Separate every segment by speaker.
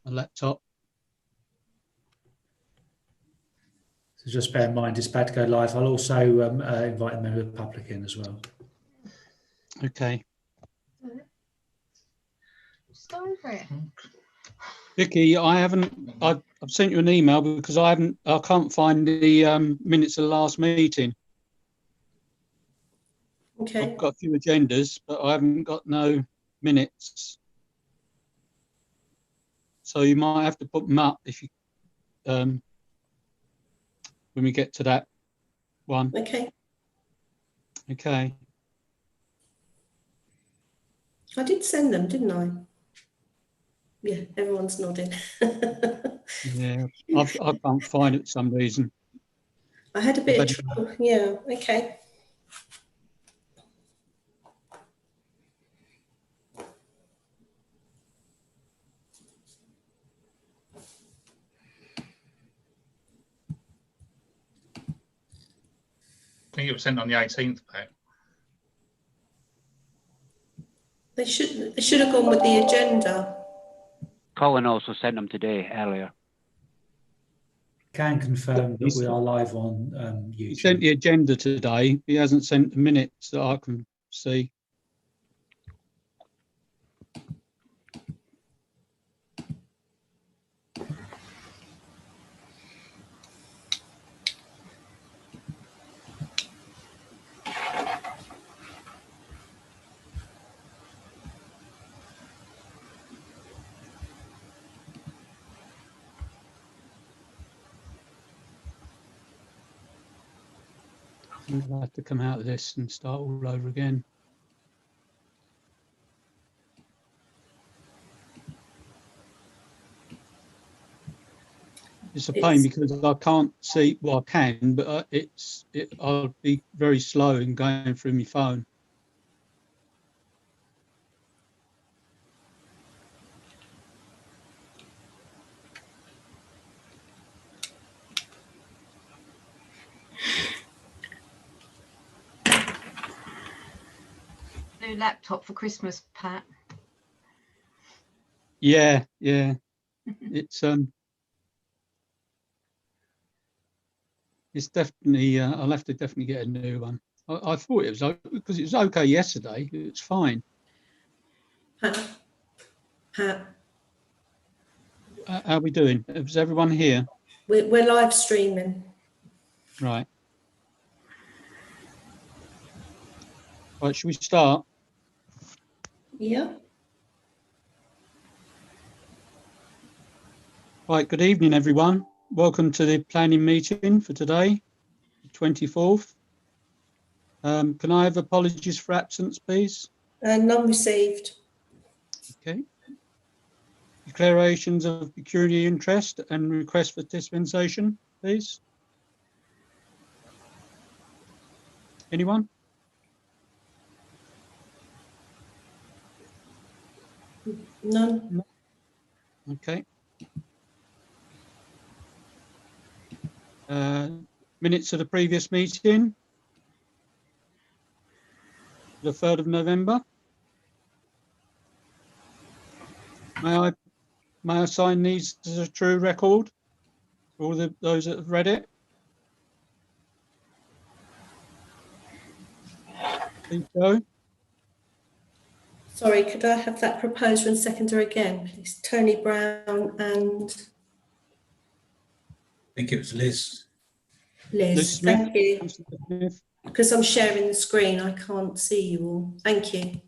Speaker 1: a laptop.
Speaker 2: So just bear in mind, it's about to go live. I'll also invite a member of the public in as well.
Speaker 1: Okay.
Speaker 3: Just go over it.
Speaker 1: Vicky, I've sent you an email because I can't find the minutes of the last meeting.
Speaker 4: Okay.
Speaker 1: I've got a few agendas, but I haven't got no minutes. So you might have to put them up if you when we get to that one.
Speaker 4: Okay.
Speaker 1: Okay.
Speaker 4: I did send them, didn't I? Yeah, everyone's nodding.
Speaker 1: Yeah, I can't find it for some reason.
Speaker 4: I had a bit of trouble. Yeah, okay.
Speaker 5: I think it was sent on the 18th, Pat.
Speaker 4: They should have gone with the agenda.
Speaker 6: Colin also sent them today, earlier.
Speaker 2: Can confirm that we are live on YouTube.
Speaker 1: He sent the agenda today. He hasn't sent the minutes that I can see. I'll have to come out of this and start all over again. It's a pain because I can't see. Well, I can, but I'll be very slow in going through my phone.
Speaker 3: New laptop for Christmas, Pat.
Speaker 1: Yeah. It's definitely. I'll have to definitely get a new one. I thought it was because it was okay yesterday. It's fine.
Speaker 4: Pat.
Speaker 1: How are we doing? Is everyone here?
Speaker 4: We're live streaming.
Speaker 1: Right. Right. Should we start?
Speaker 4: Yeah.
Speaker 1: Right. Good evening, everyone. Welcome to the planning meeting for today, 24th. Can I have apologies for absence, please?
Speaker 4: None received.
Speaker 1: Okay. Declarations of pecuniary interest and request for dispensation, please. Anyone?
Speaker 4: None.
Speaker 1: Okay. Minutes of the previous meeting, the 3rd of November. May I sign these as a true record for all those that have read it? Please go.
Speaker 4: Sorry, could I have that proposer and seconder again, please? Tony Brown and
Speaker 2: I think it was Liz.
Speaker 4: Liz.
Speaker 1: Smith.
Speaker 4: Thank you.
Speaker 1: Councillor Smith.
Speaker 4: Because I'm sharing the screen, I can't see you all. Thank you.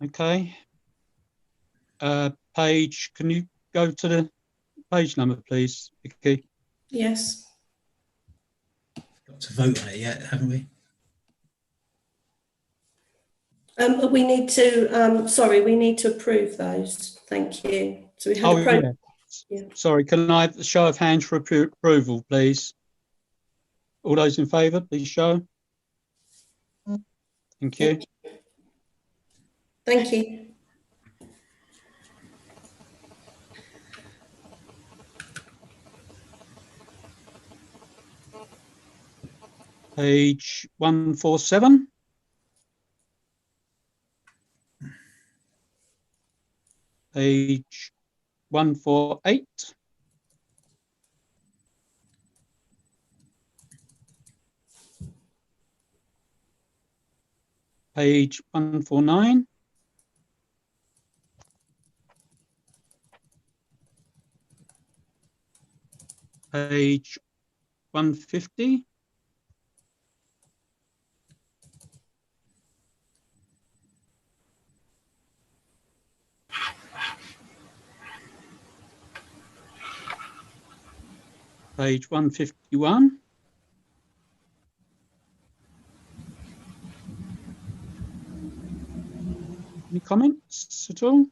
Speaker 1: Okay. Page, can you go to the page number, please, Vicky?
Speaker 4: Yes.
Speaker 2: Got to vote on it yet, haven't we?
Speaker 4: We need to, sorry, we need to approve those. Thank you. So we had
Speaker 1: Yeah.
Speaker 4: Yeah.
Speaker 1: Sorry, can I have a show of hands for approval, please? All those in favour, please show. Thank you.
Speaker 4: Thank you.
Speaker 1: Page 147. page 148. Page 149. Page 150. Page 151. Any comments at all?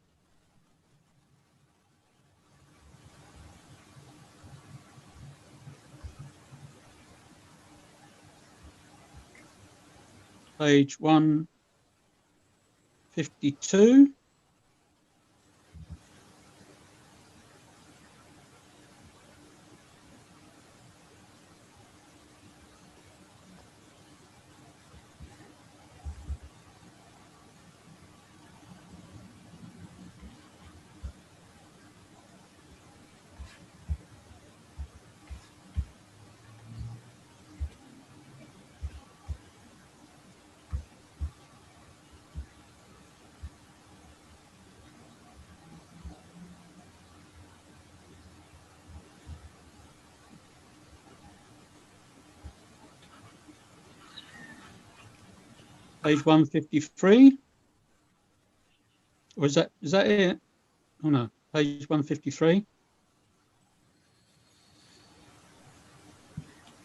Speaker 1: Page 152. Page 153. Or is that it? Oh no, page 153.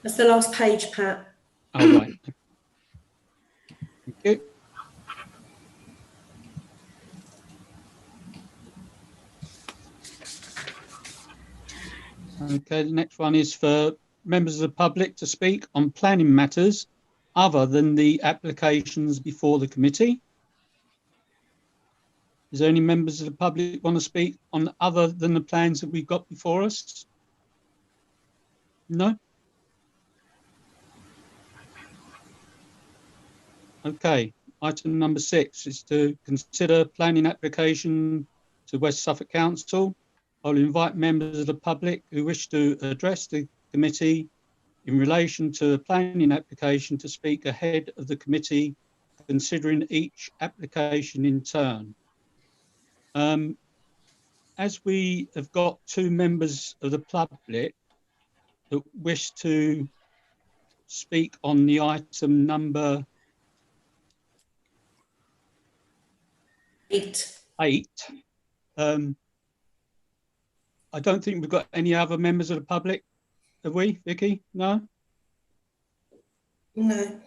Speaker 4: That's the last page, Pat.
Speaker 1: Oh right. Thank you. Okay, the next one is for members of the public to speak on planning matters other than the applications before the committee. Is there any members of the public want to speak on other than the plans that we've got before us? No? Okay, item number 6 is to consider planning application to West Suffolk Council. I'll invite members of the public who wish to address the committee in relation to a planning application to speak ahead of the committee, considering each application in turn. As we have got 2 members of the public that wish to speak on the item number
Speaker 4: 8.
Speaker 1: 8, I don't think we've got any other members of the public, have we, Vicky? No?
Speaker 4: No.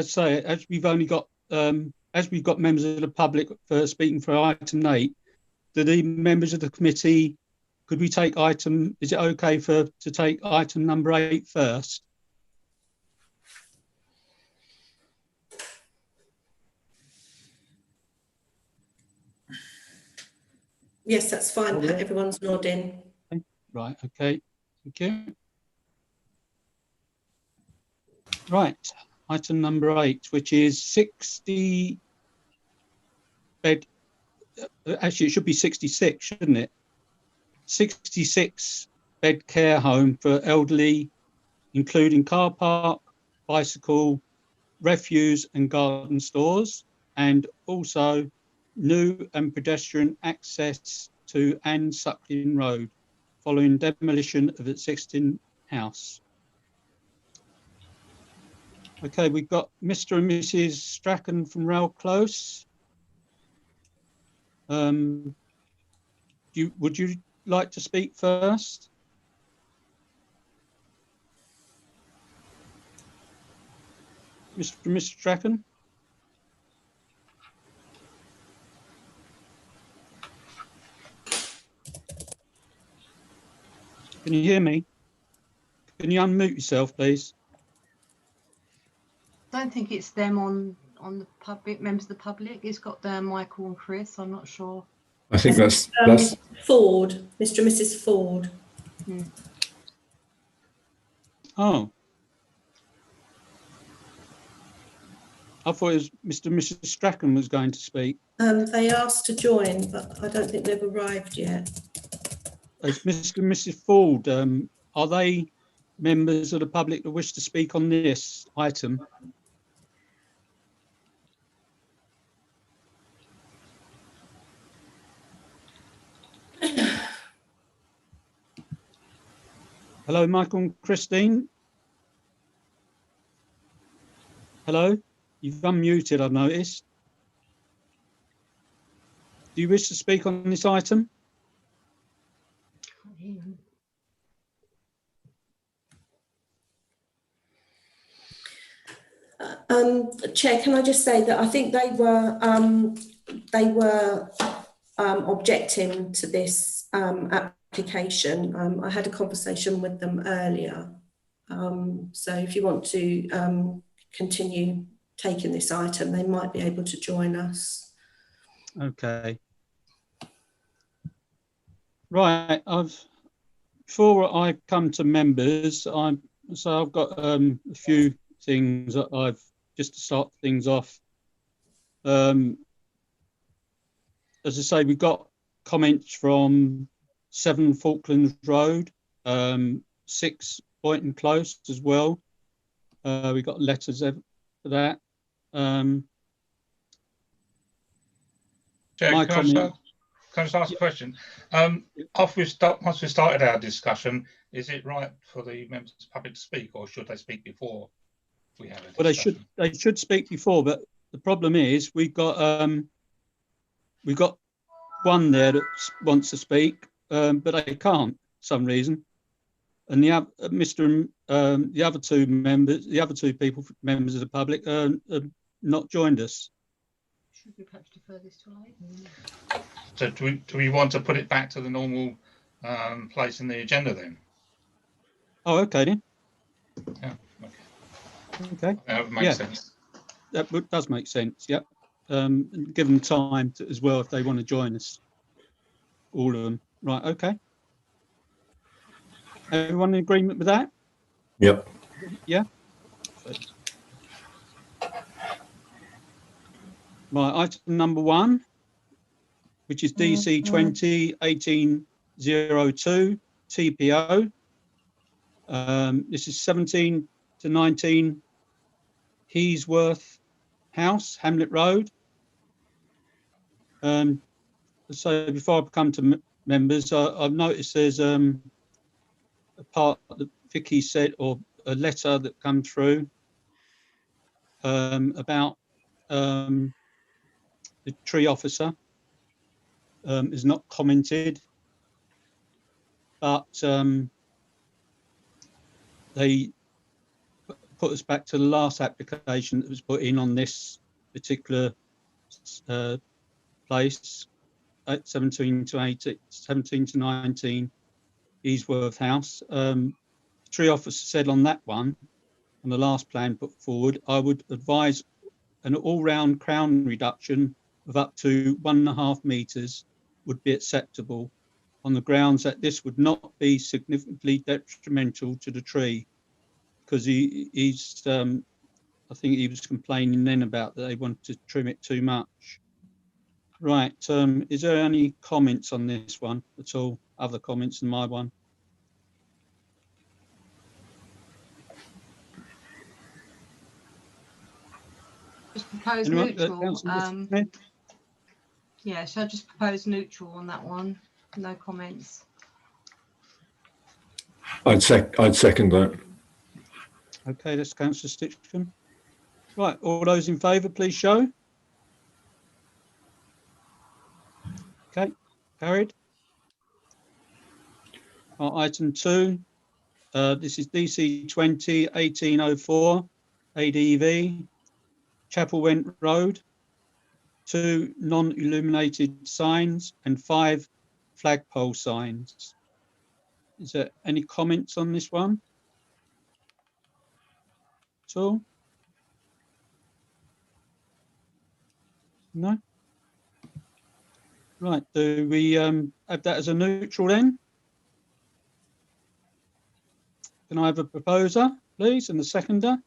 Speaker 1: So as we've only got as we've got members of the public for speaking for item 8, do the members of the committee, could we take item, is it okay to take item number 8 first?
Speaker 4: Yes, that's fine,
Speaker 1: Oh,
Speaker 4: Pat.
Speaker 1: yeah.
Speaker 4: Everyone's nodding.
Speaker 1: Right, okay, thank you. Right, item number 8, which is 60 bed, actually it should be 66, shouldn't it? 66 bed care home for elderly, including car park, bicycle, refuse and garden stores, and also new and pedestrian access to Anne Suckling Road following demolition of existing house. Okay, we've got Mr. and Mrs. Strachan from Rail Close. Would you like to speak first? Mr. and Mrs. Strachan? Can you hear me? Can you unmute yourself, please?
Speaker 3: I don't think it's them on the public, members of the public. It's got Michael and Chris. I'm not sure.
Speaker 7: I think that's
Speaker 4: Ford, Mr. and Mrs. Ford.
Speaker 1: Oh. I thought it was Mr. and Mrs. Strachan was going to speak.
Speaker 4: They asked to join, but I don't think they've arrived yet.
Speaker 1: As Mr. and Mrs. Ford, are they members of the public that wish to speak on this item? Hello, Michael and Christine. Hello, you've unmuted, I've noticed. Do you wish to speak on this item?
Speaker 4: Chair, can I just say that I think they were objecting to this application. I had a conversation with them earlier. So if you want to continue taking this item, they might be able to join us.
Speaker 1: Okay. Right, before I come to members, I've got a few things that I've just to start things off. As I say, we've got comments from 7 Falklands Road, 6 Boynton Close as well. We got letters for that.
Speaker 5: Chair, can I just ask a question? Once we started our discussion, is it right for the members of the public to speak, or should they speak before we have a discussion?
Speaker 1: Well, they should speak before, but the problem is we've got one there that wants to speak, but they can't for some reason, and the other two members, members of the public, have not joined us.
Speaker 3: Should we perhaps defer this to later?
Speaker 5: So do we want to put it back to the normal place in the agenda then?
Speaker 1: Oh, okay then.
Speaker 5: Yeah.
Speaker 1: Okay.
Speaker 5: That would make sense.
Speaker 1: That does make sense. Yep. Give them time as well if they want to join us. All of them. Right. Okay. Everyone in agreement with that?
Speaker 7: Yep.
Speaker 1: Yeah. Right. Item number 1, which is DC 201802 TPO. This is 17 to 19 Heesworth House, Hamlet Road. So before I come to members, I've noticed there's a part that Vicky said, or a letter that come through about the tree officer is not commented, but they put us back to the last application that was put in on this particular place, 17 to 19 Easworth House. The tree officer said on that one, on the last plan put forward, I would advise an all-round crown reduction of up to 1.5 metres would be acceptable on the grounds that this would not be significantly detrimental to the tree, because he's I think he was complaining then about that they wanted to trim it too much. Right, is there any comments on this one at all? Other comments than my one?
Speaker 3: Just propose
Speaker 1: Anyone?
Speaker 3: neutral.
Speaker 1: Councillor Smith?
Speaker 3: Yeah, shall I just propose neutral on that one? No comments.
Speaker 7: I'd second that.
Speaker 1: Okay, that's Councillor Stitchcombe. Right, all those in favour, please show. Okay, carried. Item 2, this is DC 201804 ADV, Chapel Went Road, 2 non-illuminated signs and 5 flagpole signs. Is there any comments on this one at all? No? Right, do we have that as a neutral then? Can I have a proposer, please, and a seconder?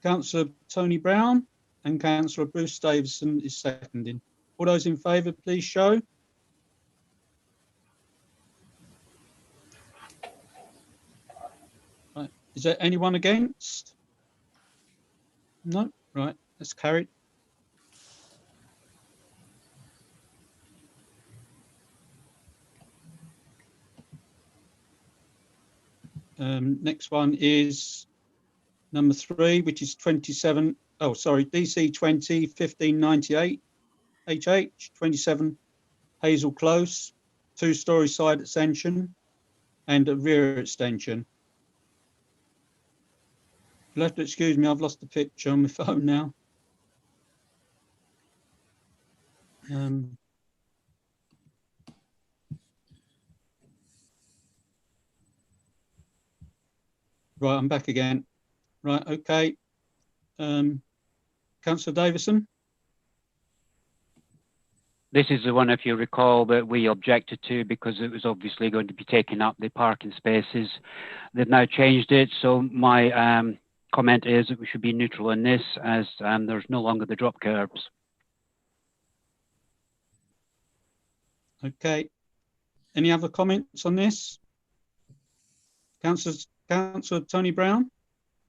Speaker 1: Councillor Tony Brown and Councillor Bruce Davison is seconding. All those in favour, please show. Right. Is there anyone against? No. Right. That's carried. Next one is number 3, which is 27. Oh, sorry, DC 20 1598 HH 27 Hazel Close, 2-storey side extension and a rear extension. You'll have to excuse me, I've lost the picture on my phone now. Right, I'm back again. Right, okay. Councillor Davison?
Speaker 6: This is the one, if you recall, that we objected to because it was obviously going to be taking up the parking spaces. They've now changed it, so my comment is that we should be neutral in this, as there's no longer the drop curbs.
Speaker 1: Okay. Any other comments on this? Councillor Tony Brown?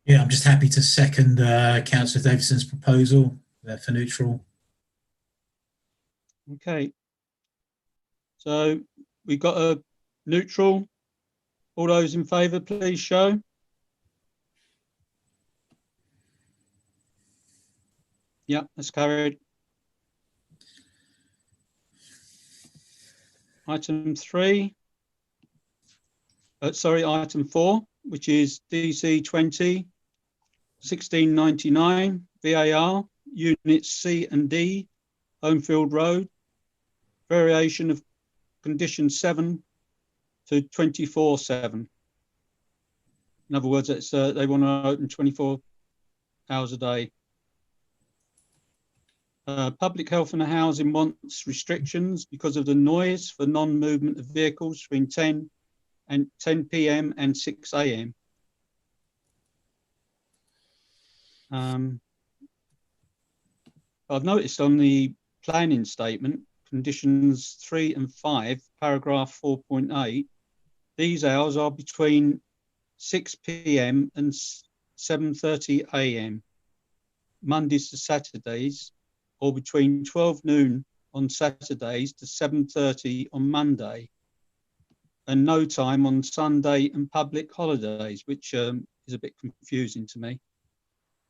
Speaker 2: Yeah, I'm just happy to second Councillor Davison's proposal for neutral.
Speaker 1: Okay. So we've got a neutral. All those in favour, please show. Yeah, that's carried. Item 3. Item 4, which is DC 20 1699 VAR units C and D, Homefield Road. Variation of condition 7 to 24/7. In other words, it's they want to open 24 hours a day. Public health and housing wants restrictions because of the noise for non-movement of vehicles between 10 p.m. and 6 a.m. I've noticed on the planning statement, conditions 3 and 5, paragraph 4.8, these hours are between 6 p.m. and 7:30 a.m. Mondays to Saturdays, or between 12 noon on Saturdays to 7:30 on Monday, and no time on Sunday and public holidays, which is a bit confusing to me.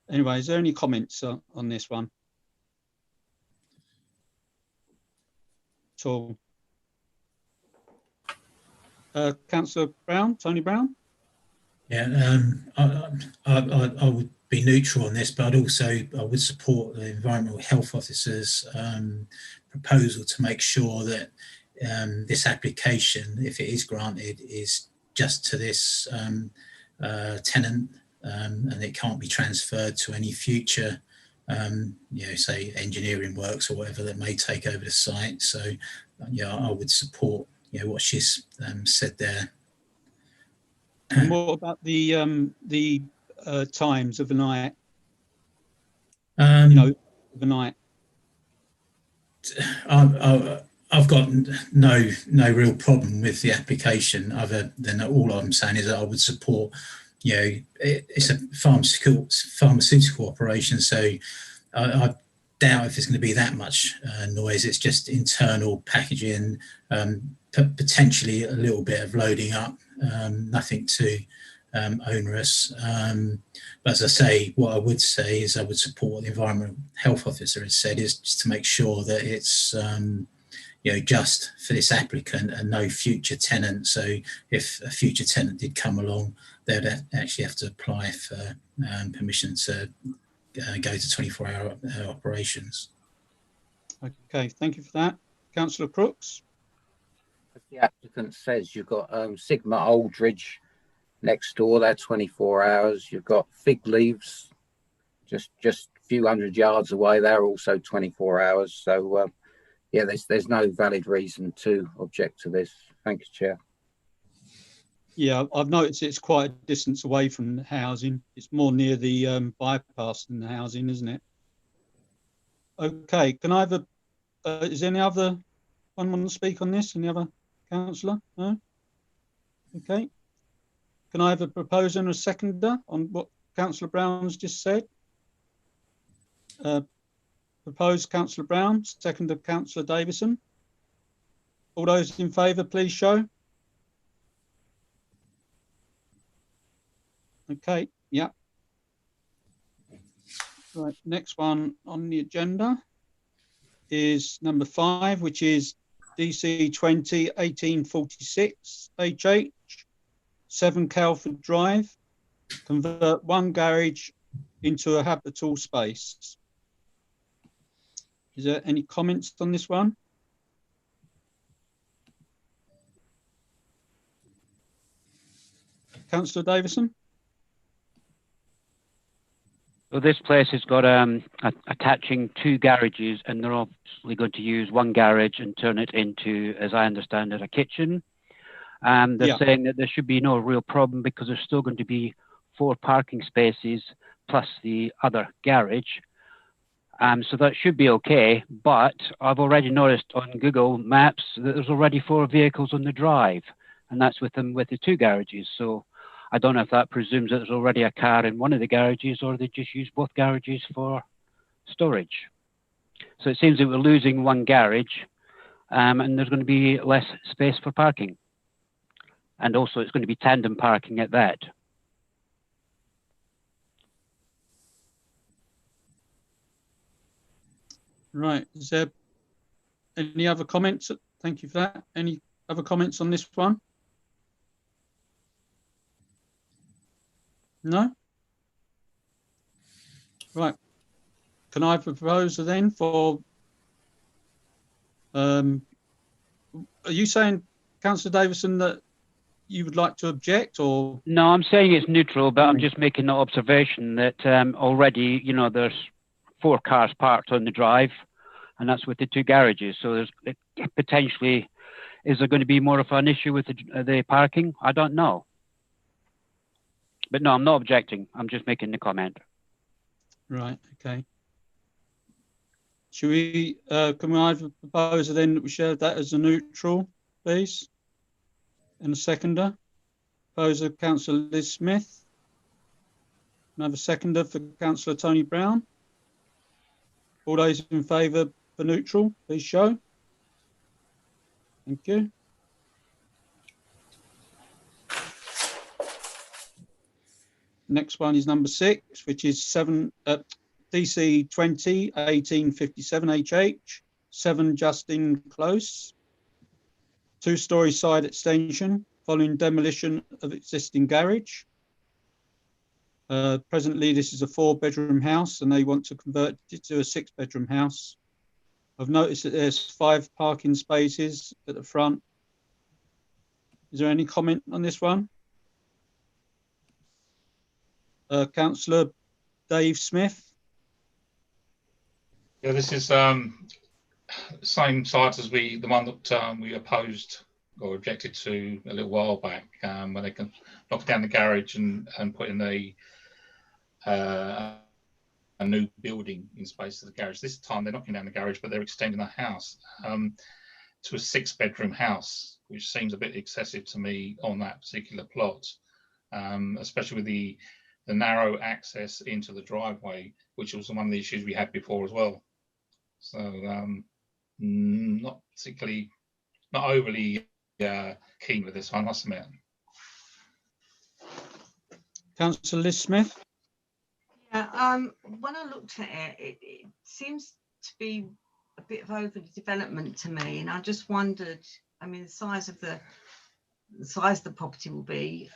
Speaker 1: Anyway, is there any comments on this one at all? Councillor Brown, Tony Brown?
Speaker 2: Yeah, I would be neutral on this, but I would support the Environmental Health Officer's proposal to make sure that this application, if it is granted, is just to this tenant, and it can't be transferred to any future, say engineering works or whatever that may take over the site. So, yeah, I would support what she's said there.
Speaker 1: And what about the times of the night? The night.
Speaker 2: I've got no real problem with the application, other than all I'm saying is that I would support. It's a pharmaceutical operation, so I doubt if there's going to be that much noise. It's just internal packaging, potentially a little bit of loading up, nothing too onerous. But as I say, what I would say is I would support what the Environmental Health Officer has said, is just to make sure that it's just for this applicant and no future tenant. So if a future tenant did come along, they'd actually have to apply for permission to go to 24-hour operations.
Speaker 1: Okay, thank you for that. Councillor Crooks?
Speaker 8: As the applicant says, you've got Sigma Aldridge next door, they're 24 hours. You've got Fig Leaves just a few hundred yards away, they're also 24 hours. So yeah, there's no valid reason to object to this. Thank you, Chair.
Speaker 1: Yeah, I've noticed it's quite a distance away from the housing. It's more near the bypass than the housing, isn't it? Okay, can I have a, is any other one want to speak on this? Any other councillor? No? Okay. Can I have a proposer and a seconder on what Councillor Brown's just said? Proposed Councillor Brown, seconder Councillor Davison. All those in favour, please show. Okay, yeah. Right, next one on the agenda is number 5, which is DC 20 1846 HH 7 Calford Drive. Convert one garage into a habitable space. Is there any comments on this one? Councillor Davison?
Speaker 6: So this place has got attaching 2 garages, and they're obviously going to use one garage and turn it into, as I understand it, a kitchen. And they're saying that there should be no real problem because there's still going to be 4 parking spaces plus the other garage. So that should be okay. But I've already noticed on Google Maps that there's already 4 vehicles on the drive, and that's with the 2 garages. So I don't know if that presumes that there's already a car in one of the garages, or they just use both garages for storage. So it seems that we're losing one garage, and there's going to be less space for parking. And also it's going to be tandem parking at that.
Speaker 1: Right, is there any other comments? Thank you for that. Any other comments on this one? No? Right. Can I propose then for, are you saying, Councillor Davison, that you would like to object, or?
Speaker 6: No, I'm saying it's neutral, but I'm just making the observation that already, you know, there's 4 cars parked on the drive, and that's with the 2 garages. So there's potentially, is there going to be more of an issue with the parking? I don't know. But no, I'm not objecting. I'm just making the comment.
Speaker 1: Right, okay. Should we, can we either propose then that we share that as a neutral, please? And a seconder? Proposer, Councillor Liz Smith. Another seconder for Councillor Tony Brown. All those in favour for neutral, please show. Thank you. Next one is number 6, which is DC 20 1857 HH 7 Justin Close. 2-storey side extension following demolition of existing garage. Presently, this is a 4-bedroom house, and they want to convert it to a 6-bedroom house. I've noticed that there's 5 parking spaces at the front. Is there any comment on this one? Councillor Dave Smith.
Speaker 5: Yeah, this is same site as the one that we opposed or objected to a little while back, when they can knock down the garage and put in a new building in space of the garage. This time they're knocking down the garage, but they're extending the house to a 6-bedroom house, which seems a bit excessive to me on that particular plot, especially with the narrow access into the driveway, which was one of the issues we had before as well. So not overly keen with this one, I must admit.
Speaker 1: Councillor Liz Smith.
Speaker 3: Yeah, when I looked at it, it seems to be a bit of overdevelopment to me, and I just wondered. I mean, the size of the property will be.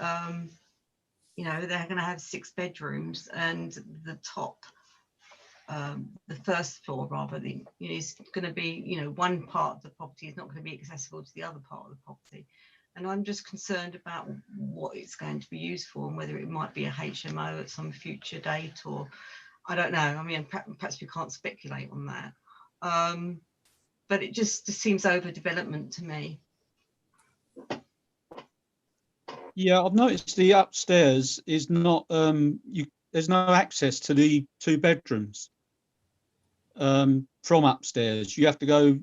Speaker 3: You know, they're going to have 6 bedrooms, and the top, the first floor rather, is going to be, you know, one part of the property is not going to be accessible to the other part of the property. And I'm just concerned about what it's going to be used for, and whether it might be a HMO at some future date, or I don't know. I mean, perhaps we can't speculate on that. But it just seems overdevelopment to me.
Speaker 1: Yeah, I've noticed the upstairs is not, there's no access to the 2 bedrooms from upstairs. You have to go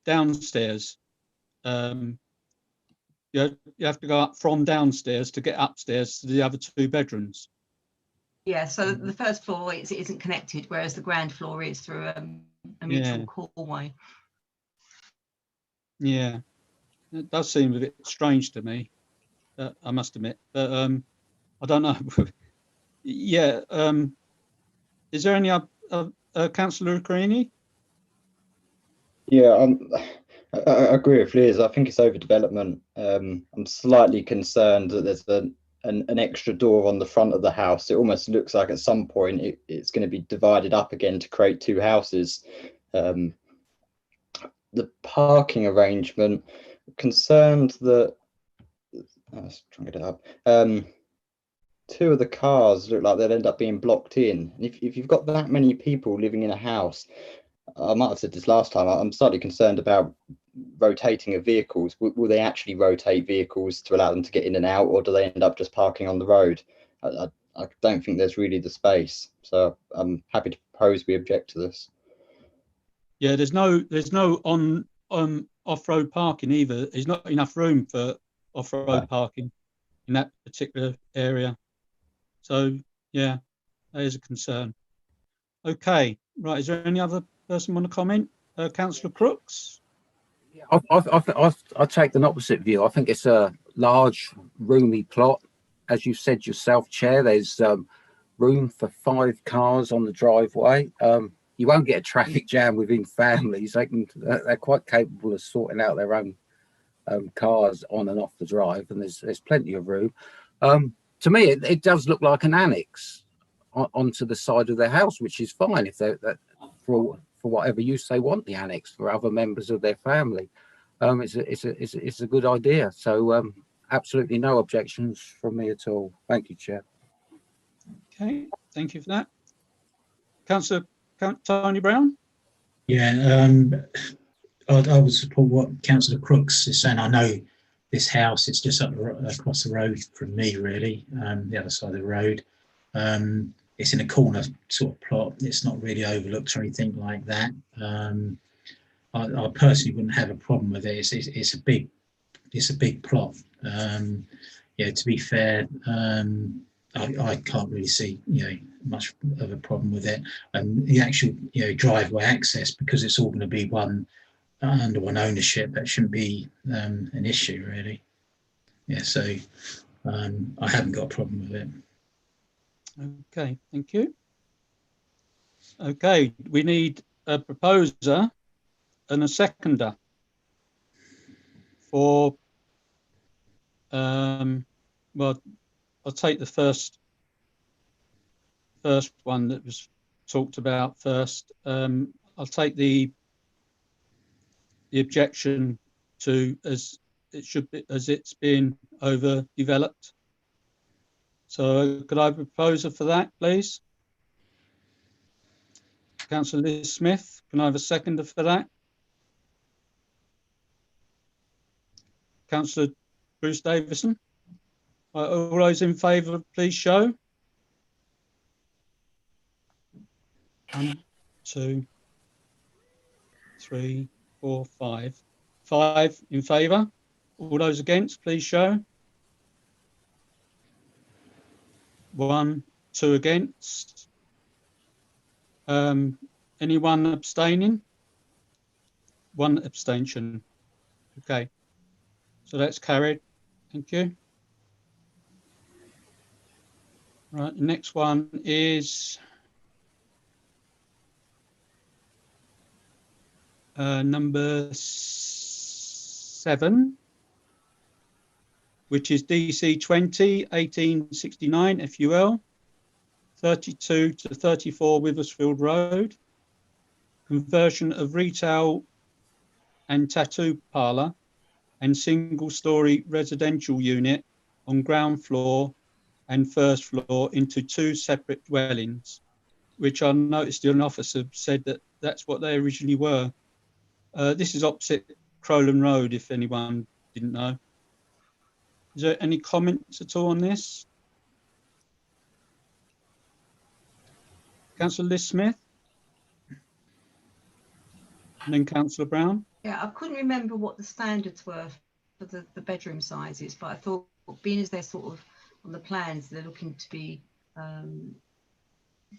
Speaker 1: downstairs. You have to go up from downstairs to get upstairs to the other 2 bedrooms.
Speaker 3: Yeah, so the first floor it isn't connected, whereas the ground floor is through a mutual hallway.
Speaker 1: Yeah, it does seem a bit strange to me, I must admit. But I don't know. Yeah, is there any Councillor Carini?
Speaker 9: Yeah, I agree with Liz. I think it's overdevelopment. I'm slightly concerned that there's an extra door on the front of the house. It almost looks like at some point it's going to be divided up again to create 2 houses. The parking arrangement, concerned that, let's try and get it up. 2 of the cars look like they'll end up being blocked in. And if you've got that many people living in a house, I might have said this last time, I'm slightly concerned about rotating of vehicles. Will they actually rotate vehicles to allow them to get in and out, or do they end up just parking on the road? I don't think there's really the space. So I'm happy to propose we object to this.
Speaker 1: Yeah, there's no on off-road parking either. There's not enough room for off-road parking in that particular area. So yeah, that is a concern. Okay, right. Is there any other person want to comment? Councillor Crooks?
Speaker 8: I take an opposite view. I think it's a large, roomy plot. As you said yourself, Chair, there's room for 5 cars on the driveway. You won't get a traffic jam within families. They're quite capable of sorting out their own cars on and off the drive, and there's plenty of room. To me, it does look like an annex onto the side of their house, which is fine if they're for whatever use they want the annex for other members of their family. It's a good idea. So absolutely no objections from me at all. Thank you, Chair.
Speaker 1: Okay, thank you for that. Councillor Tony Brown?
Speaker 2: Yeah, I would support what Councillor Crooks is saying. I know this house, it's just across the road from me, really, the other side of the road. It's in a corner sort of plot. It's not really overlooked or anything like that. I personally wouldn't have a problem with it. It's a big plot. Yeah, to be fair, I can't really see much of a problem with it. And the actual driveway access, because it's all going to be under one ownership, that shouldn't be an issue really. Yeah, so I haven't got a problem with it.
Speaker 1: Okay, thank you. Okay, we need a proposer and a seconder for, well, I'll take the first one that was talked about first. I'll take the objection to as it's been overdeveloped. So could I have a proposer for that, please? Councillor Liz Smith, can I have a seconder for that? Councillor Bruce Davison. All those in favour, please show. 1, 2, 3, 4, 5. 5 in favour. All those against, please show. 1, 2 against. Anyone abstaining? 1 abstention. Okay, so that's carried. Thank you. Right, the next one is number 7, which is DC 20 1869 FUL 32 to 34 Withersfield Road, conversion of retail and tattoo parlour and single-storey residential unit on ground floor and first floor into 2 separate dwellings, which I noticed an officer said that that's what they originally were. This is opposite Crowland Road, if anyone didn't know. Is there any comments at all on this? Councillor Liz Smith? And then Councillor Brown?
Speaker 3: Yeah, I couldn't remember what the standards were for the bedroom sizes, but I thought, being as they're sort of on the plans, they're looking to be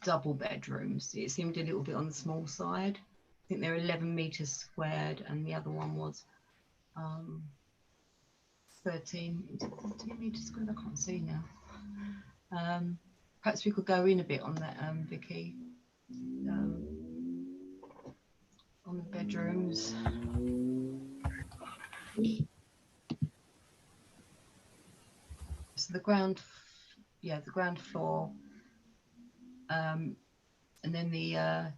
Speaker 3: double bedrooms. It seemed a little bit on the small side. I think they're 11 metres squared, and the other one was 13 metres squared. I can't see now. Perhaps we could go in a bit on that, Vicky, on the bedrooms. So the ground floor, and then the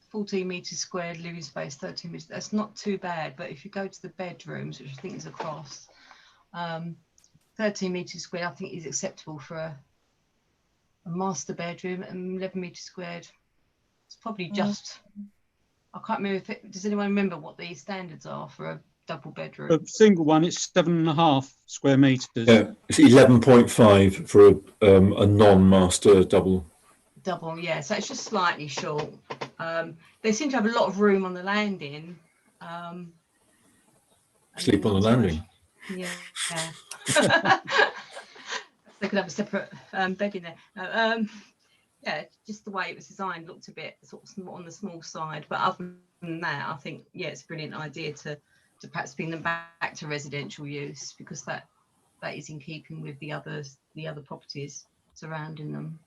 Speaker 3: 14 metres squared living space, 13 metres. That's not too bad, but if you go to the bedrooms, which I think is across, 13 metres squared, I think is acceptable for a master bedroom, and 11 metres squared. It's probably just. I can't remember does anyone remember what the standards are for a double bedroom?
Speaker 1: A single one, it's 7.5 square metres.
Speaker 7: Yeah, it's 11.5 for a non-master double.
Speaker 3: Double, yeah. So it's just slightly short. They seem to have a lot of room on the landing.
Speaker 7: Sleep on the landing.
Speaker 3: Yeah. They could have a separate bed in there. Yeah, just the way it was designed looked a bit sort of on the small side. But other than that, I think, yeah, it's a brilliant idea to perhaps bring them back to residential use, because that is in keeping with the other properties surrounding them.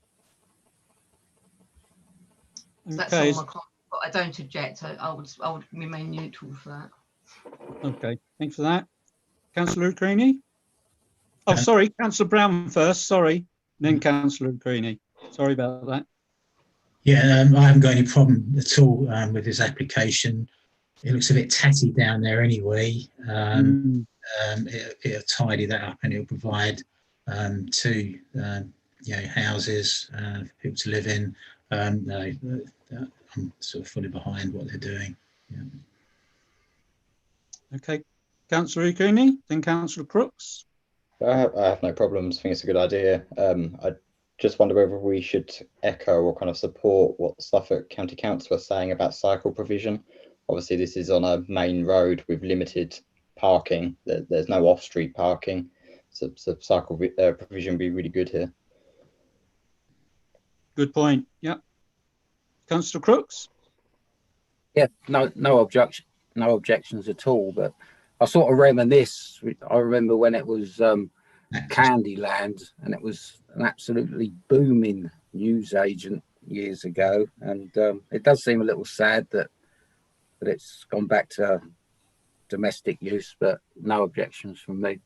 Speaker 3: So that's all my comments, but I don't object. I would remain neutral for that.
Speaker 1: Okay, thanks for that. Councillor Creaney? Oh, sorry, Councillor Brown first, sorry. Then Councillor Creaney. Sorry about that.
Speaker 2: Yeah, I haven't got any problem at all with this application. It looks a bit tatty down there anyway. It'll tidy that up, and it'll provide two houses for people to live in. I'm sort of fully behind what they're doing. Yeah.
Speaker 1: Okay, Councillor Creaney, then Councillor Crooks.
Speaker 9: I have no problems. I think it's a good idea. I just wonder whether we should echo or kind of support what Suffolk County Council are saying about cycle provision. Obviously, this is on a main road with limited parking. There's no off-street parking, so cycle provision would be really good here.
Speaker 1: Good point. Yeah. Councillor Crooks.
Speaker 8: Yeah, no objections at all. But I sort of reminisce. I remember when it was Candyland, and it was an absolutely booming news agent years ago, and it does seem a little sad that it's gone back to domestic use, but no objections from me.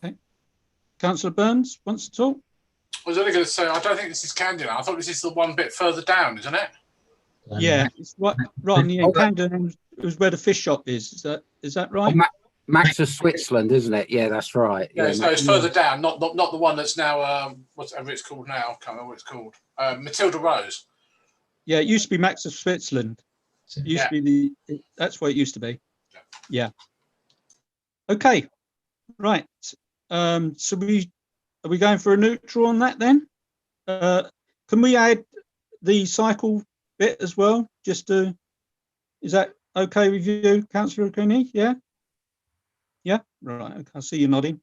Speaker 1: Okay. Councillor Burns wants to talk.
Speaker 10: I was only going to say, I don't think this is Candyland. I thought this is the one bit further down, isn't it?
Speaker 1: Yeah, it's right on the end. Candyland is where the fish shop is. Is that right?
Speaker 8: Max of Switzerland, isn't it? Yeah, that's right.
Speaker 10: Yeah, no, it's further down, not the one that's now whatever it's called now. I can't remember what it's called. Matilda Rose.
Speaker 1: Yeah, it used to be Max of Switzerland. It used to be that's what it used to be. Yeah. Okay. Right. So are we going for a neutral on that then? Can we add the cycle bit as well? Is that okay with you, Councillor Creaney? Yeah. Yeah. Right. Okay. I see you nodding.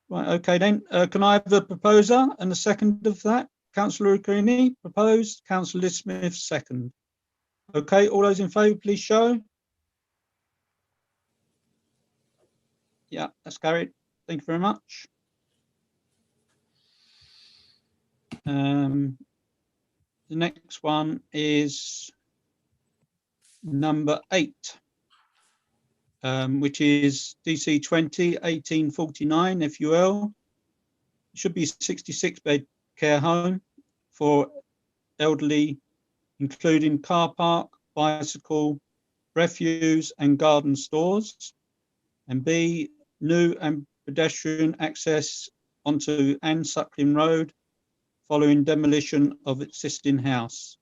Speaker 1: Right. Okay then. Can I have a proposer and a second of that? Councillor Creaney proposed. Councillor Smith second. Okay. All those in favour, please show. Yeah, that's carried. Thank you very much. The next one is number 8, which is DC 20 1849 FUL. It should be a 66-bed care home for elderly, including car park, bicycle, refuse and garden stores. And B, new and pedestrian access onto Ann Suckling Road following demolition of existing house.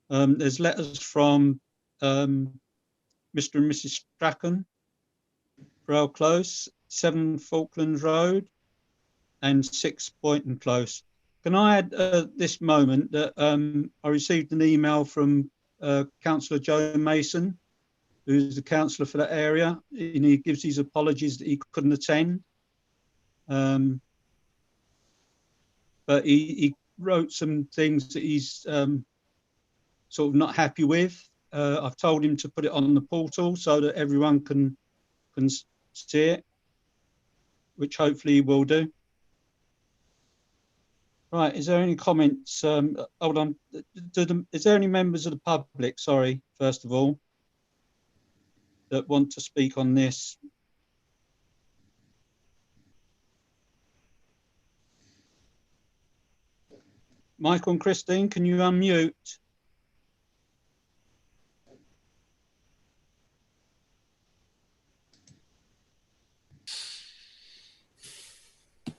Speaker 1: There's letters from Mr. and Mrs. Strachan. Braille Close, 7 Falklands Road, and 6 Boynton Close. Can I add this moment that I received an email from Councillor Joe Mason, who's the councillor for that area, and he gives his apologies that he couldn't attend. But he wrote some things that he's sort of not happy with. I've told him to put it on the portal so that everyone can see it, which hopefully he will do. Right, is there any comments? Hold on, is there any members of the public, sorry, first of all, that want to speak on this? Michael and Christine, can you unmute?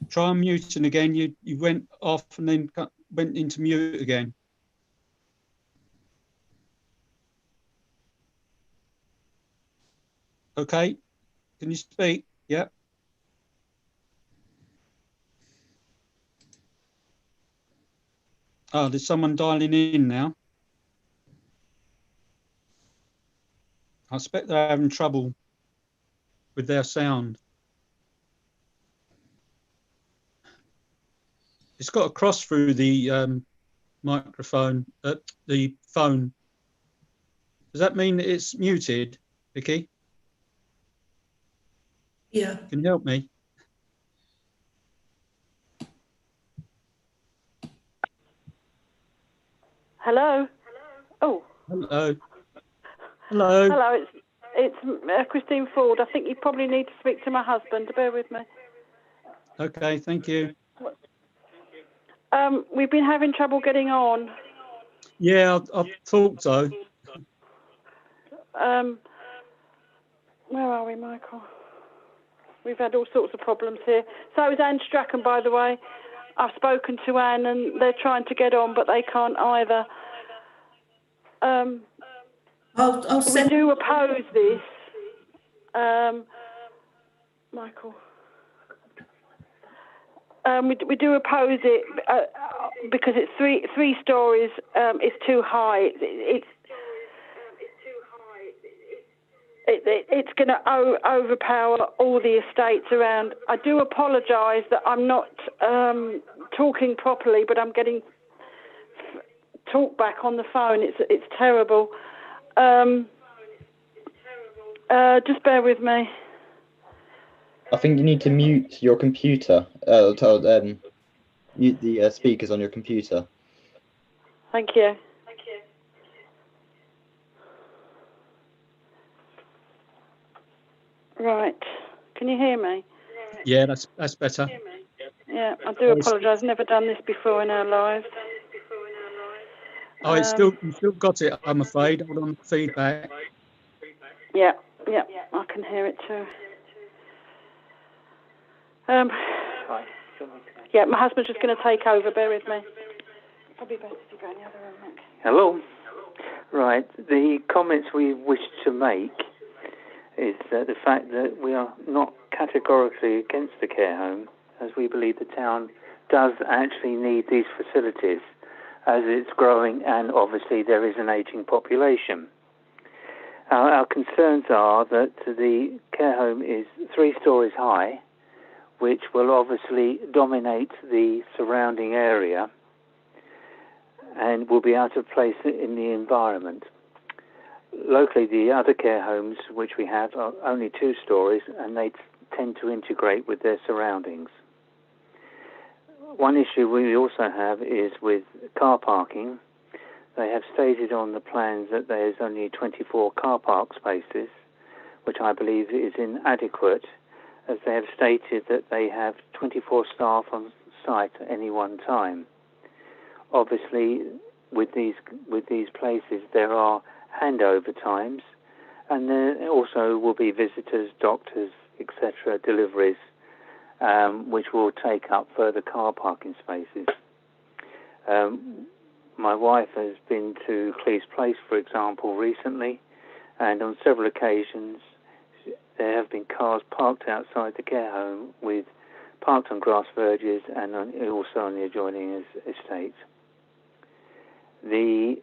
Speaker 1: Try unmuting again. You went off and then went into mute again. Okay, can you speak? Yeah. Oh, there's someone dialing in now. I expect they're having trouble with their sound. It's got a cross through the microphone, the phone. Does that mean that it's muted, Vicky?
Speaker 4: Yeah.
Speaker 1: Can you help me?
Speaker 11: Hello. Oh.
Speaker 1: Hello. Hello.
Speaker 11: Hello. It's Christine Ford. I think you probably need to speak to my husband. Bear with me.
Speaker 1: Okay. Thank you.
Speaker 11: We've been having trouble getting on.
Speaker 1: Yeah, I thought so.
Speaker 11: Where are we, Michael? We've had all sorts of problems here. So is Anne Strachan, by the way. I've spoken to Anne and they're trying to get on, but they can't either.
Speaker 4: I'll send...
Speaker 11: We do oppose this, Michael. We do oppose it because it's three stories. It's too high. It's going to overpower all the estates around. I do apologise that I'm not talking properly, but I'm getting talk back on the phone. It's terrible. Just bear with me.
Speaker 9: I think you need to mute your computer. Mute the speakers on your computer.
Speaker 11: Thank you. Right. Can you hear me?
Speaker 1: Yeah, that's better.
Speaker 11: Yeah, I do apologise. Never done this before in our lives.
Speaker 1: Oh, you still got it, I'm afraid. Hold on, feedback.
Speaker 11: Yeah, I can hear it too. Yeah, my husband's just going to take over. Bear with me. Probably best if you go in the other room, Nick.
Speaker 12: Hello. Right. The comments we wish to make is the fact that we are not categorically against the care home, as we believe the town does actually need these facilities as it's growing, and obviously there is an ageing population. Our concerns are that the care home is 3 stories high, which will obviously dominate the surrounding area and will be out of place in the environment. Locally, the other care homes which we have are only 2 stories, and they tend to integrate with their surroundings. One issue we also have is with car parking. They have stated on the plans that there's only 24 car park spaces, which I believe is inadequate, as they have stated that they have 24 staff on site at any one time. Obviously, with these places, there are handover times, and there also will be visitors, doctors, etc., deliveries, which will take up further car parking spaces. My wife has been to Cleves Place, for example, recently, and on several occasions there have been cars parked outside the care home, parked on grass verges and also on the adjoining estate. The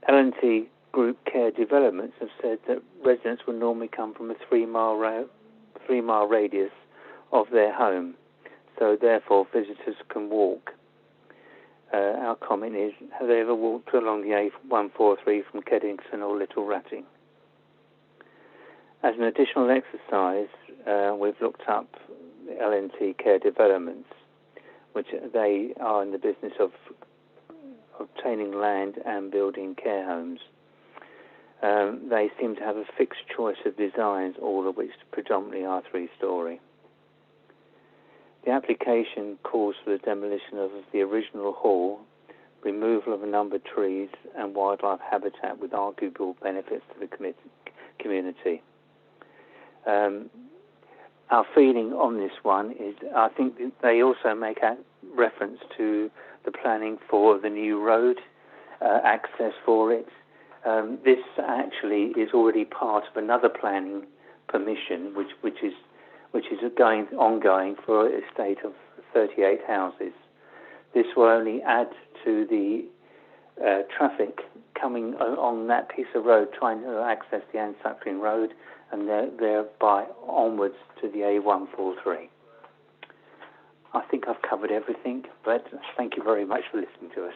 Speaker 12: L&T Group Care Developments have said that residents will normally come from a 3-mile radius of their home, so therefore visitors can walk. Our comment is, have they ever walked along the A143 from Keddington or Little Ratting? As an additional exercise, we've looked up the L&T Care Developments, which they are in the business of obtaining land and building care homes. They seem to have a fixed choice of designs, all of which predominantly are 3-storey. The application calls for the demolition of the original hall, removal of a number of trees and wildlife habitat with arguable benefits to the community. Our feeling on this one is, I think they also make a reference to the planning for the new road, access for it. This actually is already part of another planning permission, which is ongoing for an estate of 38 houses. This will only add to the traffic coming on that piece of road, trying to access the Ansuckling Road, and thereby onwards to the A143. I think I've covered everything, but thank you very much for listening to us.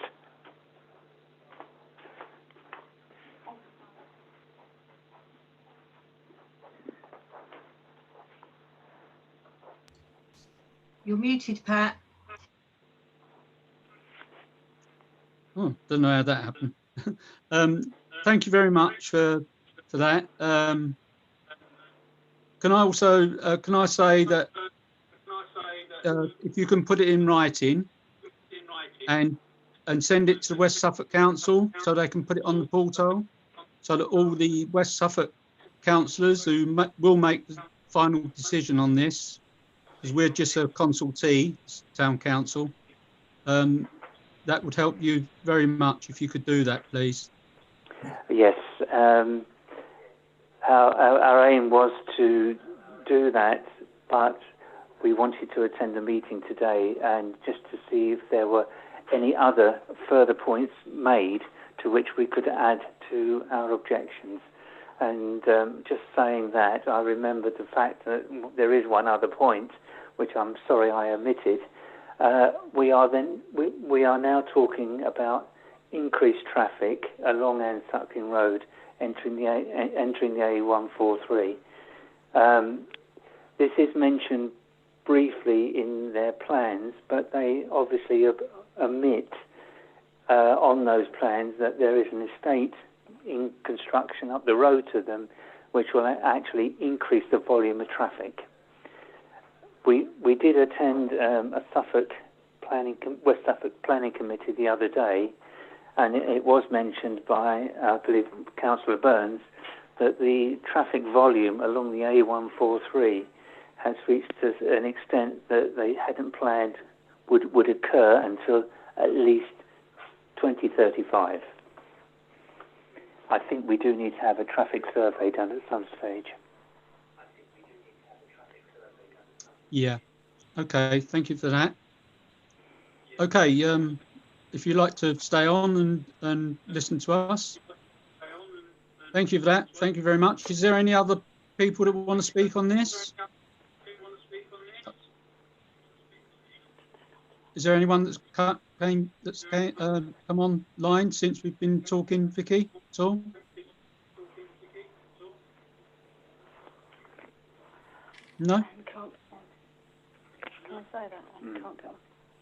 Speaker 3: You're muted, Pat.
Speaker 1: Oh, don't know how that happened. Thank you very much for that. Can I also can I say that if you can put it in writing and send it to the West Suffolk Council so they can put it on the portal, so that all the West Suffolk councillors who will make the final decision on this, because we're just a consultee, town council, that would help you very much if you could do that, please.
Speaker 12: Yes, our aim was to do that, but we wanted to attend the meeting today and just to see if there were any other further points made to which we could add to our objections. And just saying that, I remembered the fact that there is one other point, which I'm sorry I omitted. We are now talking about increased traffic along Ansuckling Road, entering the A143. This is mentioned briefly in their plans, but they obviously omit on those plans that there is an estate in construction up the road to them, which will actually increase the volume of traffic. We did attend a West Suffolk Planning Committee the other day, and it was mentioned by, I believe, Councillor Burns, that the traffic volume along the A143 has reached an extent that they hadn't planned would occur until at least 2035. I think we do need to have a traffic survey done at some stage.
Speaker 1: Yeah. Okay. Thank you for that. Okay. If you'd like to stay on and listen to us, thank you for that. Thank you very much. Is there any other people that want to speak on this? Is there anyone that's come online since we've been talking, Vicky, at all? No?
Speaker 11: Can I say that? Can't go.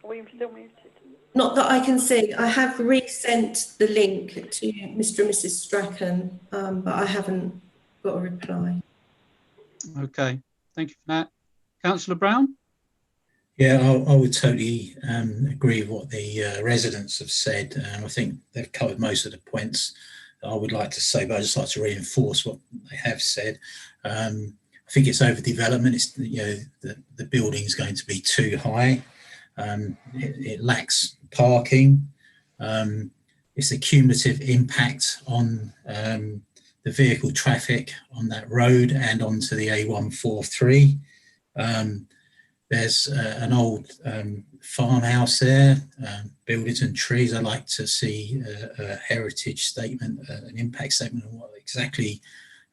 Speaker 11: Are we still muted?
Speaker 4: Not that I can see. I have resent the link to Mr. and Mrs. Strachan, but I haven't got a reply.
Speaker 1: Okay, thank you for that. Councillor Brown?
Speaker 2: Yeah, I would totally agree with what the residents have said. I think they've covered most of the points that I would like to say, but I'd just like to reinforce what they have said. I think it's overdevelopment. It's, the building is going to be too high. It lacks parking. It's the cumulative impact on the vehicle traffic on that road and onto the A143. There's an old farmhouse there, buildings and trees. I'd like to see a heritage statement, an impact statement on what exactly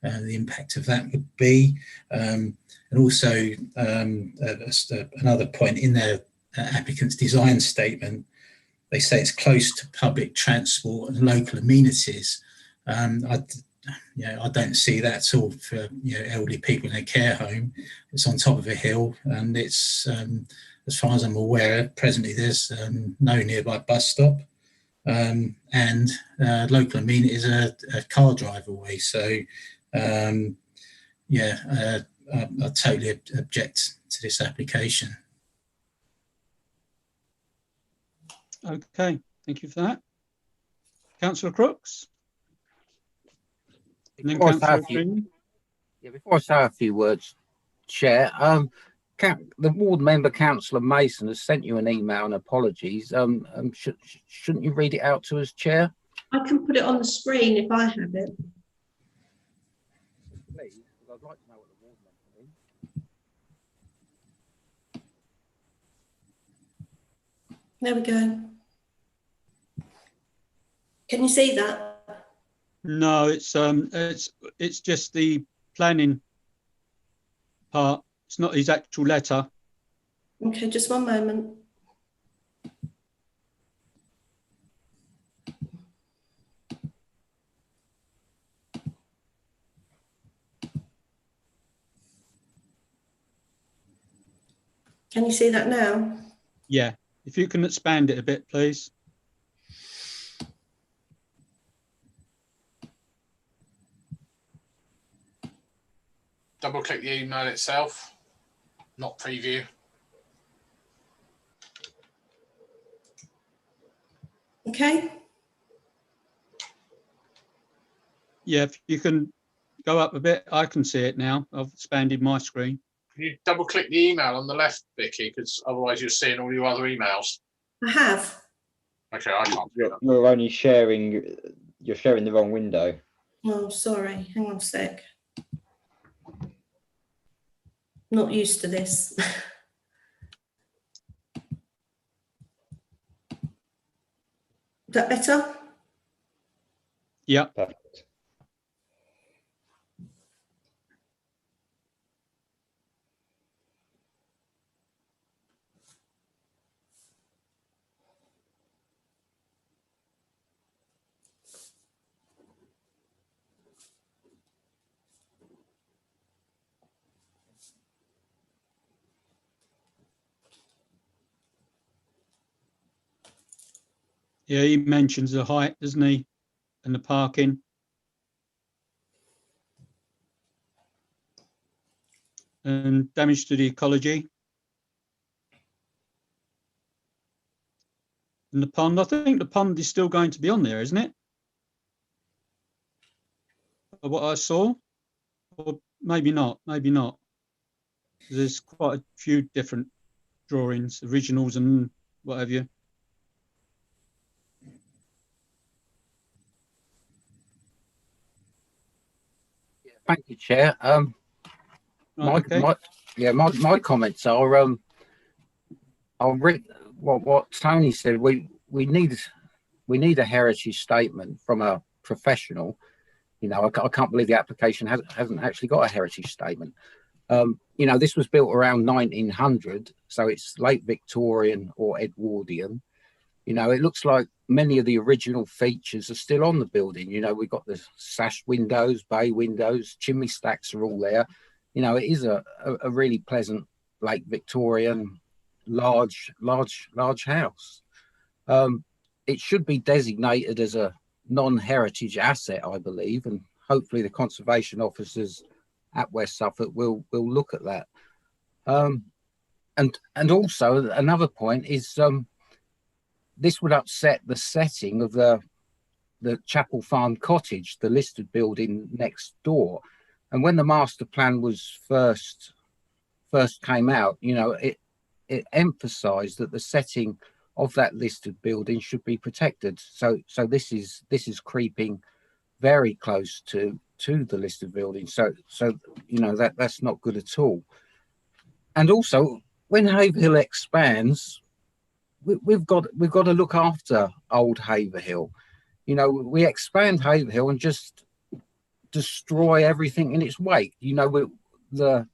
Speaker 2: the impact of that would be. And also another point in their applicant's design statement, they say it's close to public transport and local amenities. I don't see that at all for elderly people in a care home. It's on top of a hill, and it's as far as I'm aware, presently there's no nearby bus stop, and local amenities are a car drive away. So I totally object to this application.
Speaker 1: Okay, thank you for that. Councillor Crooks.
Speaker 8: Before I say a few words, Chair, the ward member, Councillor Mason, has sent you an email and apologies. Shouldn't you read it out to us, Chair?
Speaker 4: I can put it on the screen if I have it.
Speaker 8: Please, because I'd like to know what the ward member means.
Speaker 4: There we go. Can you see that?
Speaker 1: No, it's just the planning part. It's not his actual letter.
Speaker 4: Okay, just one moment. Can you see that now?
Speaker 1: Yeah, if you can expand it a bit, please.
Speaker 10: Double click the email itself, not preview.
Speaker 4: Okay.
Speaker 1: Yeah, if you can go up a bit, I can see it now. I've expanded my screen.
Speaker 10: Can you double click the email on the left, Vicky? Because otherwise you're seeing all your other emails.
Speaker 4: I have.
Speaker 10: Okay, I can't.
Speaker 9: You're only sharing. You're sharing the wrong window.
Speaker 4: Oh, sorry. Hang on a sec. Not used to this. Is that better?
Speaker 1: Yeah.
Speaker 9: Perfect.
Speaker 1: Yeah, he mentions the height, doesn't he? And the parking. And damage to the ecology. And the pond, I think the pond is still going to be on there, isn't it? What I saw, or maybe not, maybe not. There's quite a few different drawings, originals and what have you.
Speaker 8: Thank you, Chair. My comments are I'll read what Tony said. We need a heritage statement from a professional. I can't believe the application hasn't actually got a heritage statement. This was built around 1900, so it's late Victorian or Edwardian. It looks like many of the original features are still on the building. We've got the sash windows, bay windows, chimney stacks are all there. It is a really pleasant late Victorian, large house. It should be designated as a non-heritage asset, I believe, and hopefully the conservation officers at West Suffolk will look at that. And also another point is this would upset the setting of the Chapel Farm Cottage, the listed building next door. And when the master plan was first came out, it emphasised that the setting of that listed building should be protected. So this is creeping very close to to the listed buildings. So you know, that's not good at all. And also, when Haverhill expands, we've got to look after old Haverhill. You know, we expand Haverhill and just destroy everything in its wake. You know, the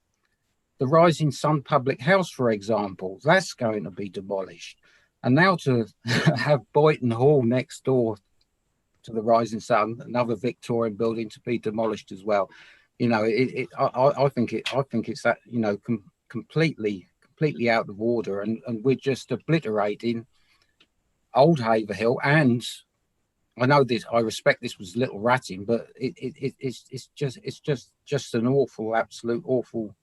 Speaker 8: Rising Sun Public House, for example, that's going to be demolished. And now to have Boyton Hall next door to the Rising Sun, another Victorian building, to be demolished as well. You know, I think it's that, you know, completely out of order, and we're just obliterating old Haverhill. And I know this, I respect this was little ratting, but it's just an awful, absolute awful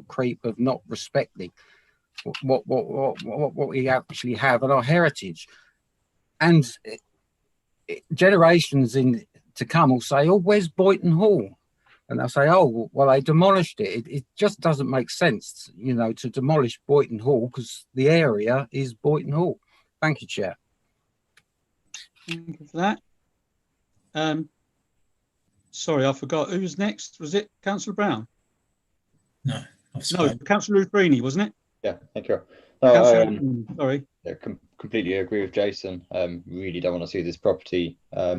Speaker 8: creep of not respecting what we actually have and our heritage. And generations to come will say, oh, where's Boyton Hall? And they'll say, oh, well, they demolished it. It just doesn't make sense, you know, to demolish Boyton Hall, because the area is Boyton Hall. Thank you, Chair.
Speaker 1: Thank you for that. Sorry, I forgot. Who was next? Was it Councillor Brown?
Speaker 2: No,
Speaker 1: no, Councillor Rubrini, wasn't it?
Speaker 9: Yeah, thank you.
Speaker 1: Sorry.
Speaker 9: Yeah, completely agree with Jason. Really don't want to see this property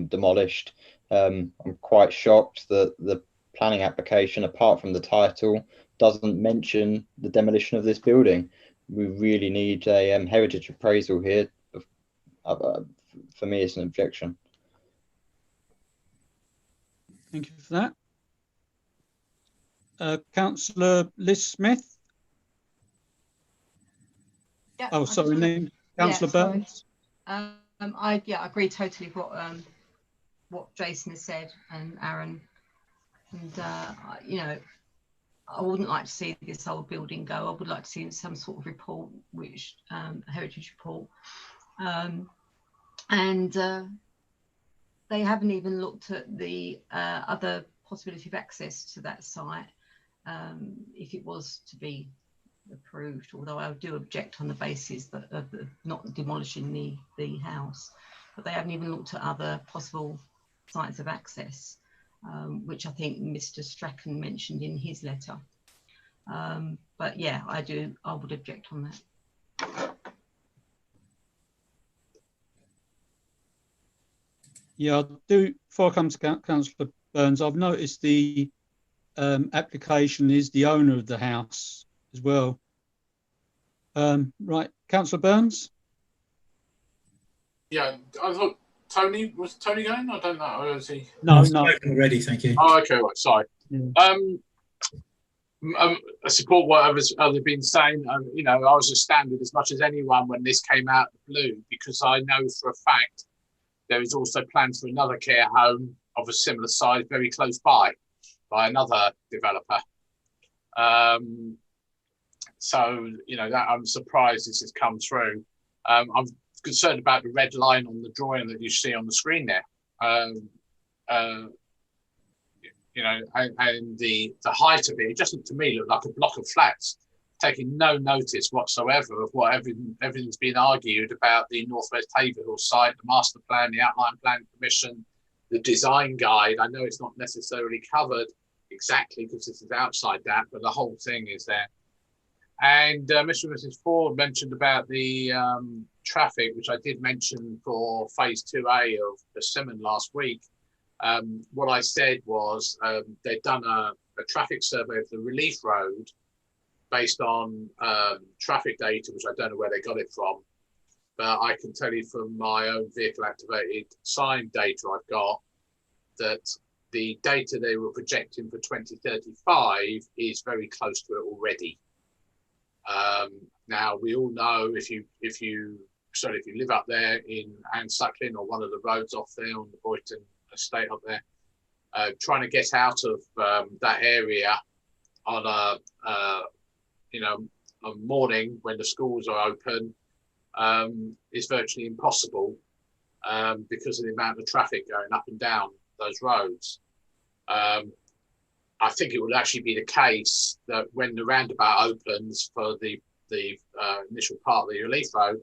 Speaker 9: demolished. I'm quite shocked that the planning application, apart from the title, doesn't mention the demolition of this building. We really need a heritage appraisal here. For me, it's an objection.
Speaker 1: Thank you for that. Councillor Liz Smith.
Speaker 13: Yeah,
Speaker 1: oh, sorry, name. Councillor Burns.
Speaker 13: I agree totally with what Jason has said and Aaron. And you know, I wouldn't like to see this whole building go. I would like to see some sort of report, which heritage report. And they haven't even looked at the other possibility of access to that site if it was to be approved, although I do object on the basis that of not demolishing the house. But they haven't even looked at other possible sites of access, which I think Mr. Strachan mentioned in his letter. But yeah, I would object on that.
Speaker 1: Yeah, I'll do. Before I come to Councillor Burns, I've noticed the application is the owner of the house as well. Right, Councillor Burns.
Speaker 10: Yeah, I thought was Tony going? I don't know. Or is he?
Speaker 1: No,
Speaker 2: I've
Speaker 1: no.
Speaker 2: spoken already. Thank you.
Speaker 10: Oh, okay, right. Sorry.
Speaker 1: Yeah.
Speaker 10: I support what others have been saying. You know, I was astounded as much as anyone when this came out of the blue, because I know for a fact there is also plans for another care home of a similar size very close by another developer. So, you know, that I'm surprised this has come through. I'm concerned about the red line on the drawing that you see on the screen there. You know, and the height of it just looked to me like a block of flats, taking no notice whatsoever of what everything's been argued about the Northwest Haverhill site, the master plan, the outline plan commission, the design guide. I know it's not necessarily covered exactly because this is outside that, but the whole thing is there. And Mr. and Mrs. Ford mentioned about the traffic, which I did mention for phase 2A of Persimmon last week. What I said was they'd done a traffic survey of the Relief Road based on traffic data, which I don't know where they got it from, but I can tell you from my own vehicle activated sign data I've got that the data they were projecting for 2035 is very close to it already. Now we all know if you live up there in Ansuckling or one of the roads off there on the Boyton estate up there, trying to get out of that area on a morning when the schools are open is virtually impossible because of the amount of traffic going up and down those roads. I think it would actually be the case that when the roundabout opens for the initial part of the Relief Road,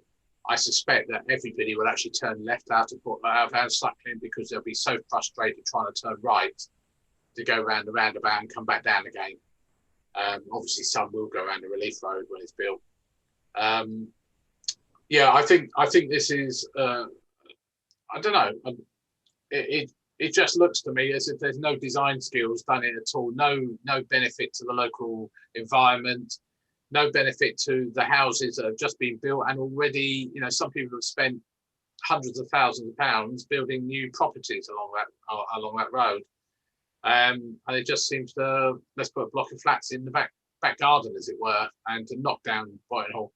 Speaker 10: I suspect that everybody will actually turn left out of Suckling because they'll be so frustrated trying to turn right to go round the roundabout and come back down again. Obviously, some will go around the relief road when it's built. Yeah, I think this is. I don't know. It just looks to me as if there's no design skills done in at all. No benefit to the local environment. No benefit to the houses that have just been built, and already, you know, some people have spent hundreds of thousands of pounds building new properties along that road. And it just seems to, let's put a block of flats in the back garden, as it were, and to knock down Brighton Hall.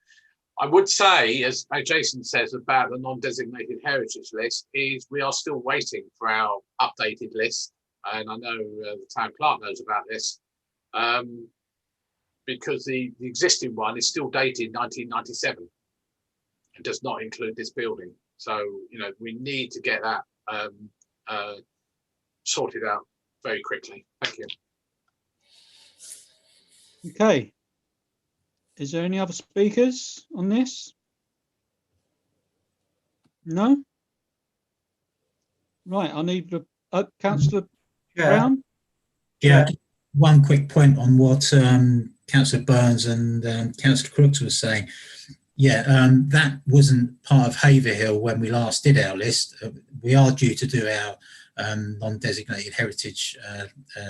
Speaker 10: I would say, as Jason says about the non-designated heritage list, is we are still waiting for our updated list, and I know the town clerk knows about this, because the existing one is still dated 1997 and does not include this building. So, you know, we need to get that sorted out very quickly. Thank you.
Speaker 1: Okay. Is there any other speakers on this? No? Right, I need Councillor Brown.
Speaker 2: Yeah, one quick point on what Councillor Burns and Councillor Crooks was saying. Yeah, that wasn't part of Haverhill when we last did our list. We are due to do our non-designated heritage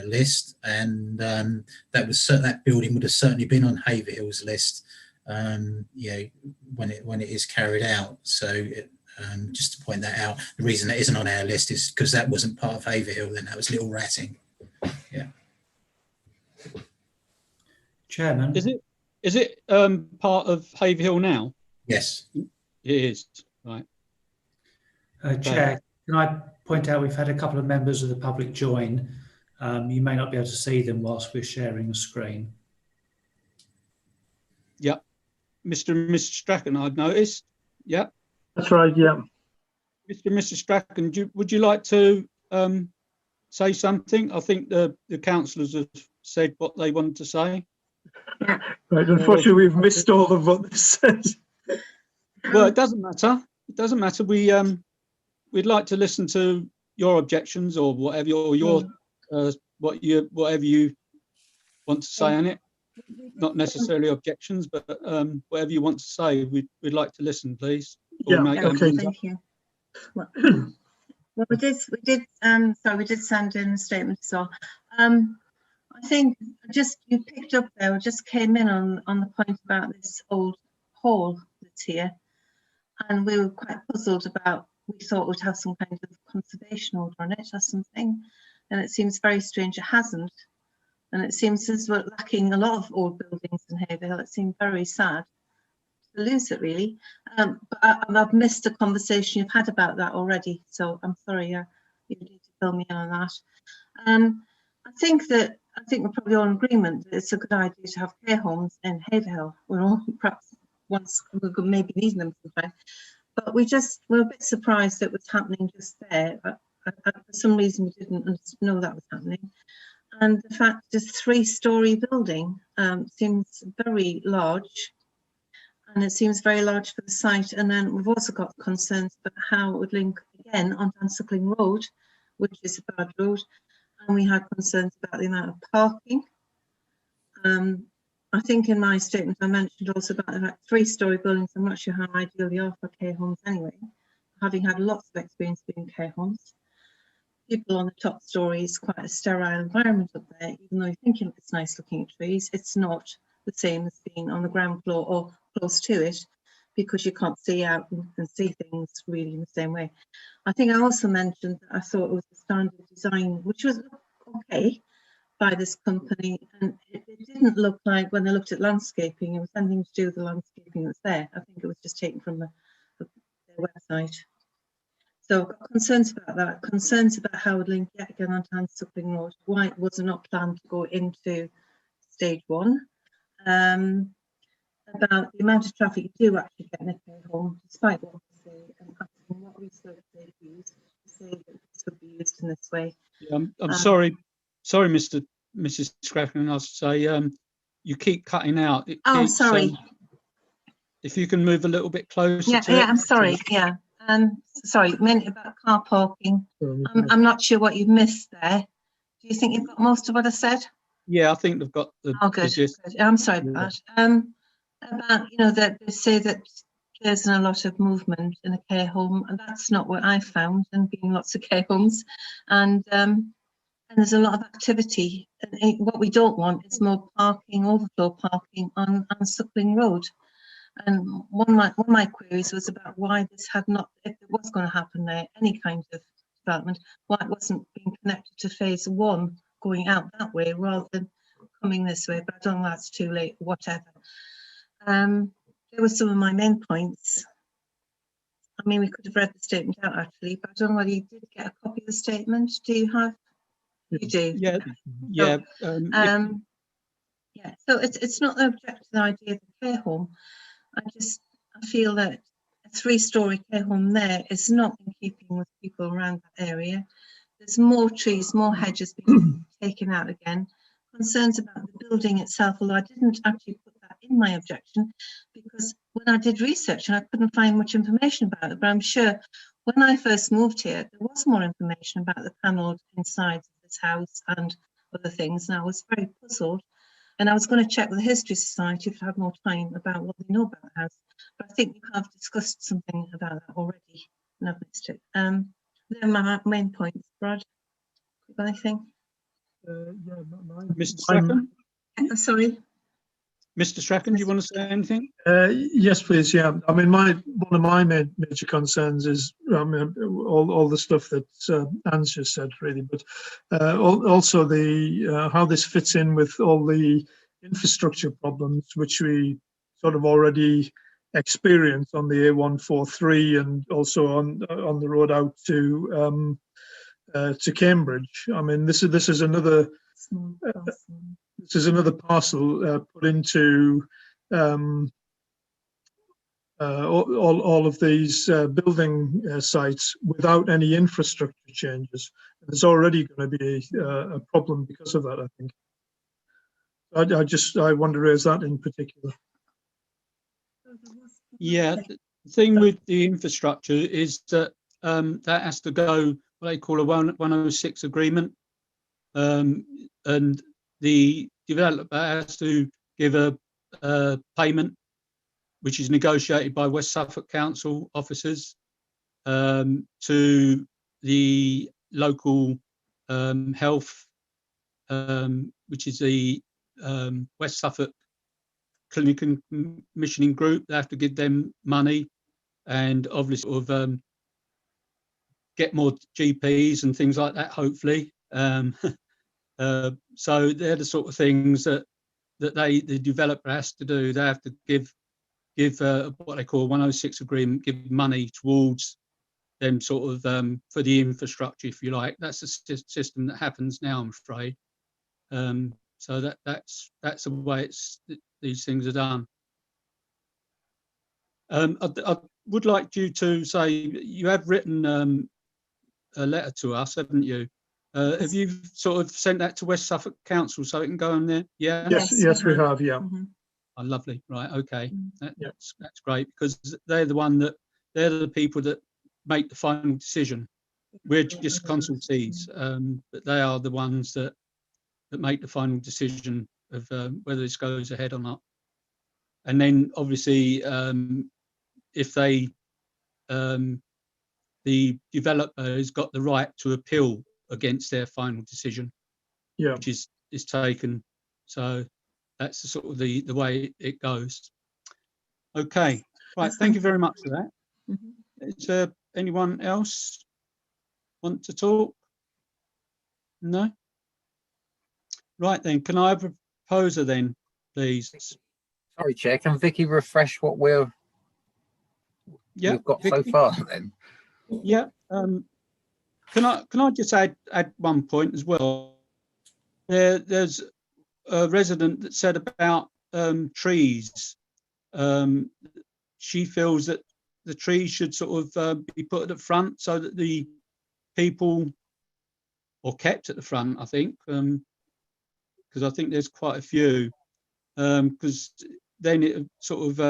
Speaker 2: list, and that building would have certainly been on Haverhill's list, you know, when it is carried out. So just to point that out, the reason that isn't on our list is because that wasn't part of Haverhill. Then that was Little Ratting. Yeah.
Speaker 14: Chairman,
Speaker 1: is it part of Haverhill now?
Speaker 2: Yes,
Speaker 1: it is. Right.
Speaker 14: Chair, can I point out we've had a couple of members of the public join. You may not be able to see them whilst we're sharing the screen.
Speaker 1: Yep. Mr. and Mrs. Strachan, I've noticed. Yep.
Speaker 15: That's right, yeah.
Speaker 1: Mr. and Mrs. Strachan, would you like to say something? I think the councillors have said what they wanted to say.
Speaker 15: Right, unfortunately, we've missed all of what they said.
Speaker 1: Well, it doesn't matter. It doesn't matter. We'd like to listen to your objections or whatever whatever you want to say on it. Not necessarily objections, but whatever you want to say, we'd like to listen, please.
Speaker 15: Yeah, okay.
Speaker 16: Thank you. Well, we did send in a statement as well. I think you picked up there, we just came in on the point about this old hall that's here, and we were quite puzzled about, we thought we'd have some kind of conservation order on it or something, and it seems very strange it hasn't, and it seems as we're lacking a lot of old buildings in Haverhill. It seemed very sad to lose it, really. But I've missed the conversation you've had about that already, so I'm sorry, you need to fill me in on that. I think we're probably all in agreement that it's a good idea to have care homes in Haverhill. We're all perhaps we're maybe needing them sometime, but we're a bit surprised that what's happening just there. For some reason we didn't know that was happening, and the fact this 3-storey building seems very large, and it seems very large for the site. And then we've also got concerns about how it would link again on Dunsuckling Road, which is a bad road. And we had concerns about the amount of parking. I think in my statement I mentioned also about the 3-storey buildings. I'm not sure how ideal they are for care homes anyway, having had lots of experience being care homes. People on the top story is quite a sterile environment up there, even though you're thinking it's nice looking at trees. It's not the same as being on the ground floor or close to it, because you can't see out and see things really in the same way. I think I also mentioned that I thought it was a standard design, which was okay by this company, and it didn't look like, when they looked at landscaping, it was anything to do with the landscaping that's there. I think it was just taken from their website. So I've got concerns about that, concerns about how it would link yet again onto Dunsuckling Road, why it was not planned to go into stage 1. About the amount of traffic you do actually get in a care home, despite what we say, and asking what research they've used to say that this would be used in this way.
Speaker 1: Yeah, I'm sorry, Mrs. Scracken, I'll say you keep cutting out.
Speaker 16: Sorry.
Speaker 1: If you can move a little bit closer to
Speaker 16: it.
Speaker 1: it.
Speaker 16: I'm sorry. Yeah. Sorry, meant about car parking. I'm not sure what you've missed there. Do you think you've got most of what I said?
Speaker 1: Yeah, I think they've got the.
Speaker 16: Oh, good.
Speaker 1: gist.
Speaker 16: Good. I'm sorry about that. About, you know, that they say that there's a lot of movement in a care home, and that's not what I found, and being lots of care homes, and there's a lot of activity. And what we don't want is more parking, overflow parking on Suckling Road. And one of my queries was about why this had not, if it was going to happen there, any kind of development, why it wasn't being connected to phase 1 going out that way rather than coming this way. But I don't know, that's too late, whatever. There were some of my main points. I mean, we could have read the statement out actually, but I don't know whether you did get a copy of the statement. Do you have? You do.
Speaker 1: Yeah, yeah.
Speaker 16: Yeah. So it's not the object of the idea of the care home. I feel that a 3-story care home there is not in keeping with people around that area. There's more trees, more hedges being taken out again. Concerns about the building itself, although I didn't actually put that in my objection, because when I did research, I couldn't find much information about it, but I'm sure when I first moved here, there was more information about the panelled insides of this house and other things, and I was very puzzled. And I was going to check with the History Society if I had more time about what they know about the house, but I think you have discussed something about that already, and I've missed it. They're my main points. Brad, you got anything?
Speaker 1: Mr. Strachan?
Speaker 16: Sorry?
Speaker 1: Mr. Strachan, do you want to say anything?
Speaker 15: Yes, please. Yeah, I mean, one of my major concerns is all the stuff that Anne's just said, really, but also the how this fits in with all the infrastructure problems which we sort of already experience on the A143 and also on the road out to Cambridge. I mean, this is another. This is another parcel put into all of these building sites without any infrastructure changes. There's already going to be a problem because of that, I think. I want to raise that in particular.
Speaker 1: Yeah, the thing with the infrastructure is that that has to go what they call a 106 agreement, and the developer has to give a payment, which is negotiated by West Suffolk Council officers to the local health, which is the West Suffolk Clinic and Commissioning Group. They have to give them money and obviously sort of get more GPs and things like that, hopefully. So they're the sort of things that the developer has to do. They have to give what they call a 106 agreement, give money towards them sort of for the infrastructure, if you like. That's the system that happens now, I'm afraid. So that's the way these things are done. I would like you to say you have written a letter to us, haven't you? Have you sort of sent that to West Suffolk Council so it can go on there? Yeah.
Speaker 15: Yes, we have. Yeah.
Speaker 1: Oh, lovely. Right. Okay. That's great, because they're the people that make the final decision. We're just consultees, but they are the ones that make the final decision of whether this goes ahead or not. And then obviously, if they the developer has got the right to appeal against their final decision, which is taken. So that's the sort of the way it goes. Okay, right. Thank you very much for that. Is there anyone else want to talk? No. Right then, can I have a proposer then, please?
Speaker 8: Sorry, Chair. Can Vicky refresh what we've got Vicky? So far then?
Speaker 1: Yeah. Can I just add one point as well? There's a resident that said about trees. She feels that the trees should sort of be put at the front so that the people, or kept at the front, I think, because I think there's quite a few, because then it sort of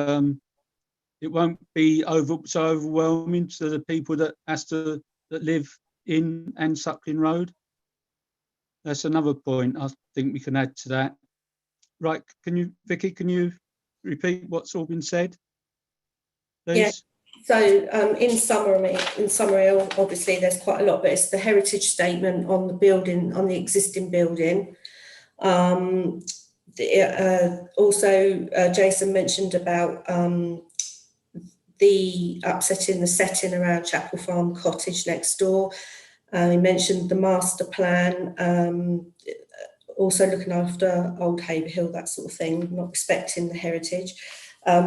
Speaker 1: it won't be so overwhelming to the people that live in and Suckling Road. That's another point I think we can add to that. Right, Vicky, can you repeat what's all been said, please?
Speaker 4: Yeah. So in summary, obviously there's quite a lot, but it's the heritage statement on the building, on the existing building. Also, Jason mentioned about the upsetting the setting around Chapel Farm Cottage next door. He mentioned the master plan, also looking after Old Haverhill, that sort of thing, not respecting the heritage.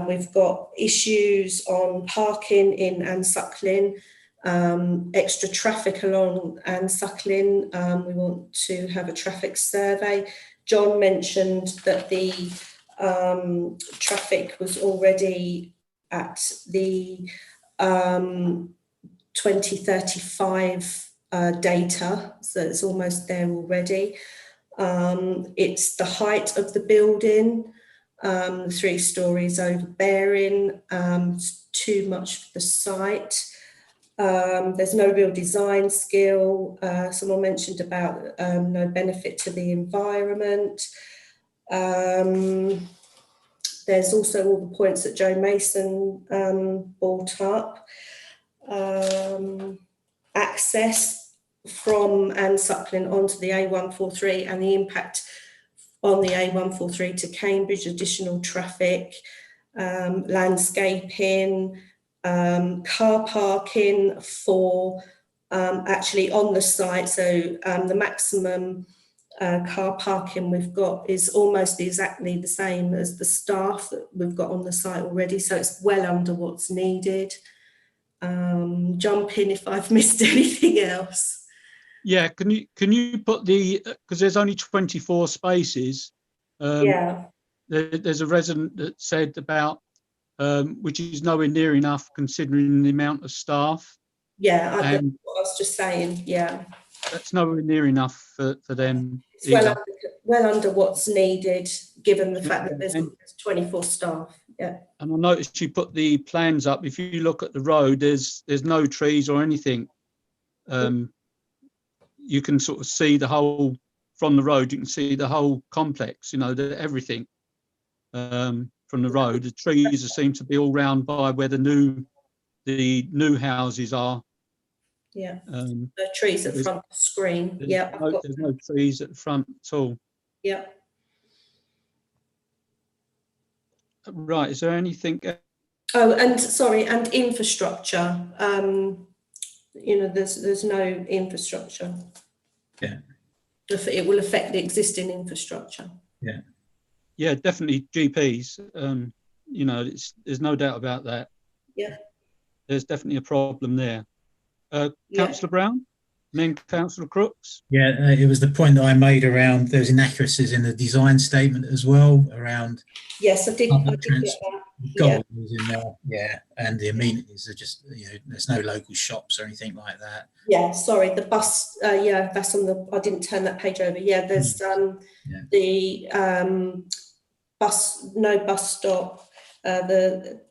Speaker 4: We've got issues on parking in Anne Suckling, extra traffic along Anne Suckling. We want to have a traffic survey. John mentioned that the traffic was already at the 2035 data, so it's almost there already. It's the height of the building, 3 stories overbearing, too much for the site. There's no real design skill. Someone mentioned about no benefit to the environment. There's also all the points that Joe Mason brought up. Access from Anne Suckling onto the A143 and the impact on the A143 to Cambridge, additional traffic, landscaping, car parking for actually on the site. So the maximum car parking we've got is almost exactly the same as the staff that we've got on the site already. So it's well under what's needed. Jump in if I've missed anything else.
Speaker 1: Yeah, can you put the, because there's only 24 spaces.
Speaker 4: Yeah.
Speaker 1: There's a resident that said about, which is nowhere near enough considering the amount of staff.
Speaker 4: Yeah, that's what I was just saying, yeah.
Speaker 1: That's nowhere near enough for them.
Speaker 4: It's well under what's needed, given the fact that there's 24 staff, yeah. And
Speaker 1: I noticed you put the plans up. If you look at the road, there's no trees or anything. You can sort of see the whole, from the road, you can see the whole complex, you know, everything from the road. The trees seem to be all round by where the new houses are.
Speaker 4: Yeah, the trees at the front of the screen. Yeah,
Speaker 1: there's no trees at the front at all.
Speaker 4: Yeah.
Speaker 1: Right, is there anything?
Speaker 4: Oh, and sorry, and infrastructure. You know, there's no infrastructure.
Speaker 2: Yeah.
Speaker 4: It will affect the existing infrastructure.
Speaker 2: Yeah.
Speaker 1: Yeah, definitely GPs. You know, there's no doubt about that.
Speaker 4: Yeah.
Speaker 1: There's definitely a problem there. Councillor Brown, and then Councillor Crooks.
Speaker 2: Yeah, it was the point that I made around those inaccuracies in the design statement as well around.
Speaker 4: Yes, I did get that.
Speaker 2: Gold was in there, yeah, and the amenities are just, you know, there's no local shops or anything like that.
Speaker 4: Yeah, sorry, the bus, yeah, that's on the, I didn't turn that page over. Yeah, there's the bus, no bus stop. The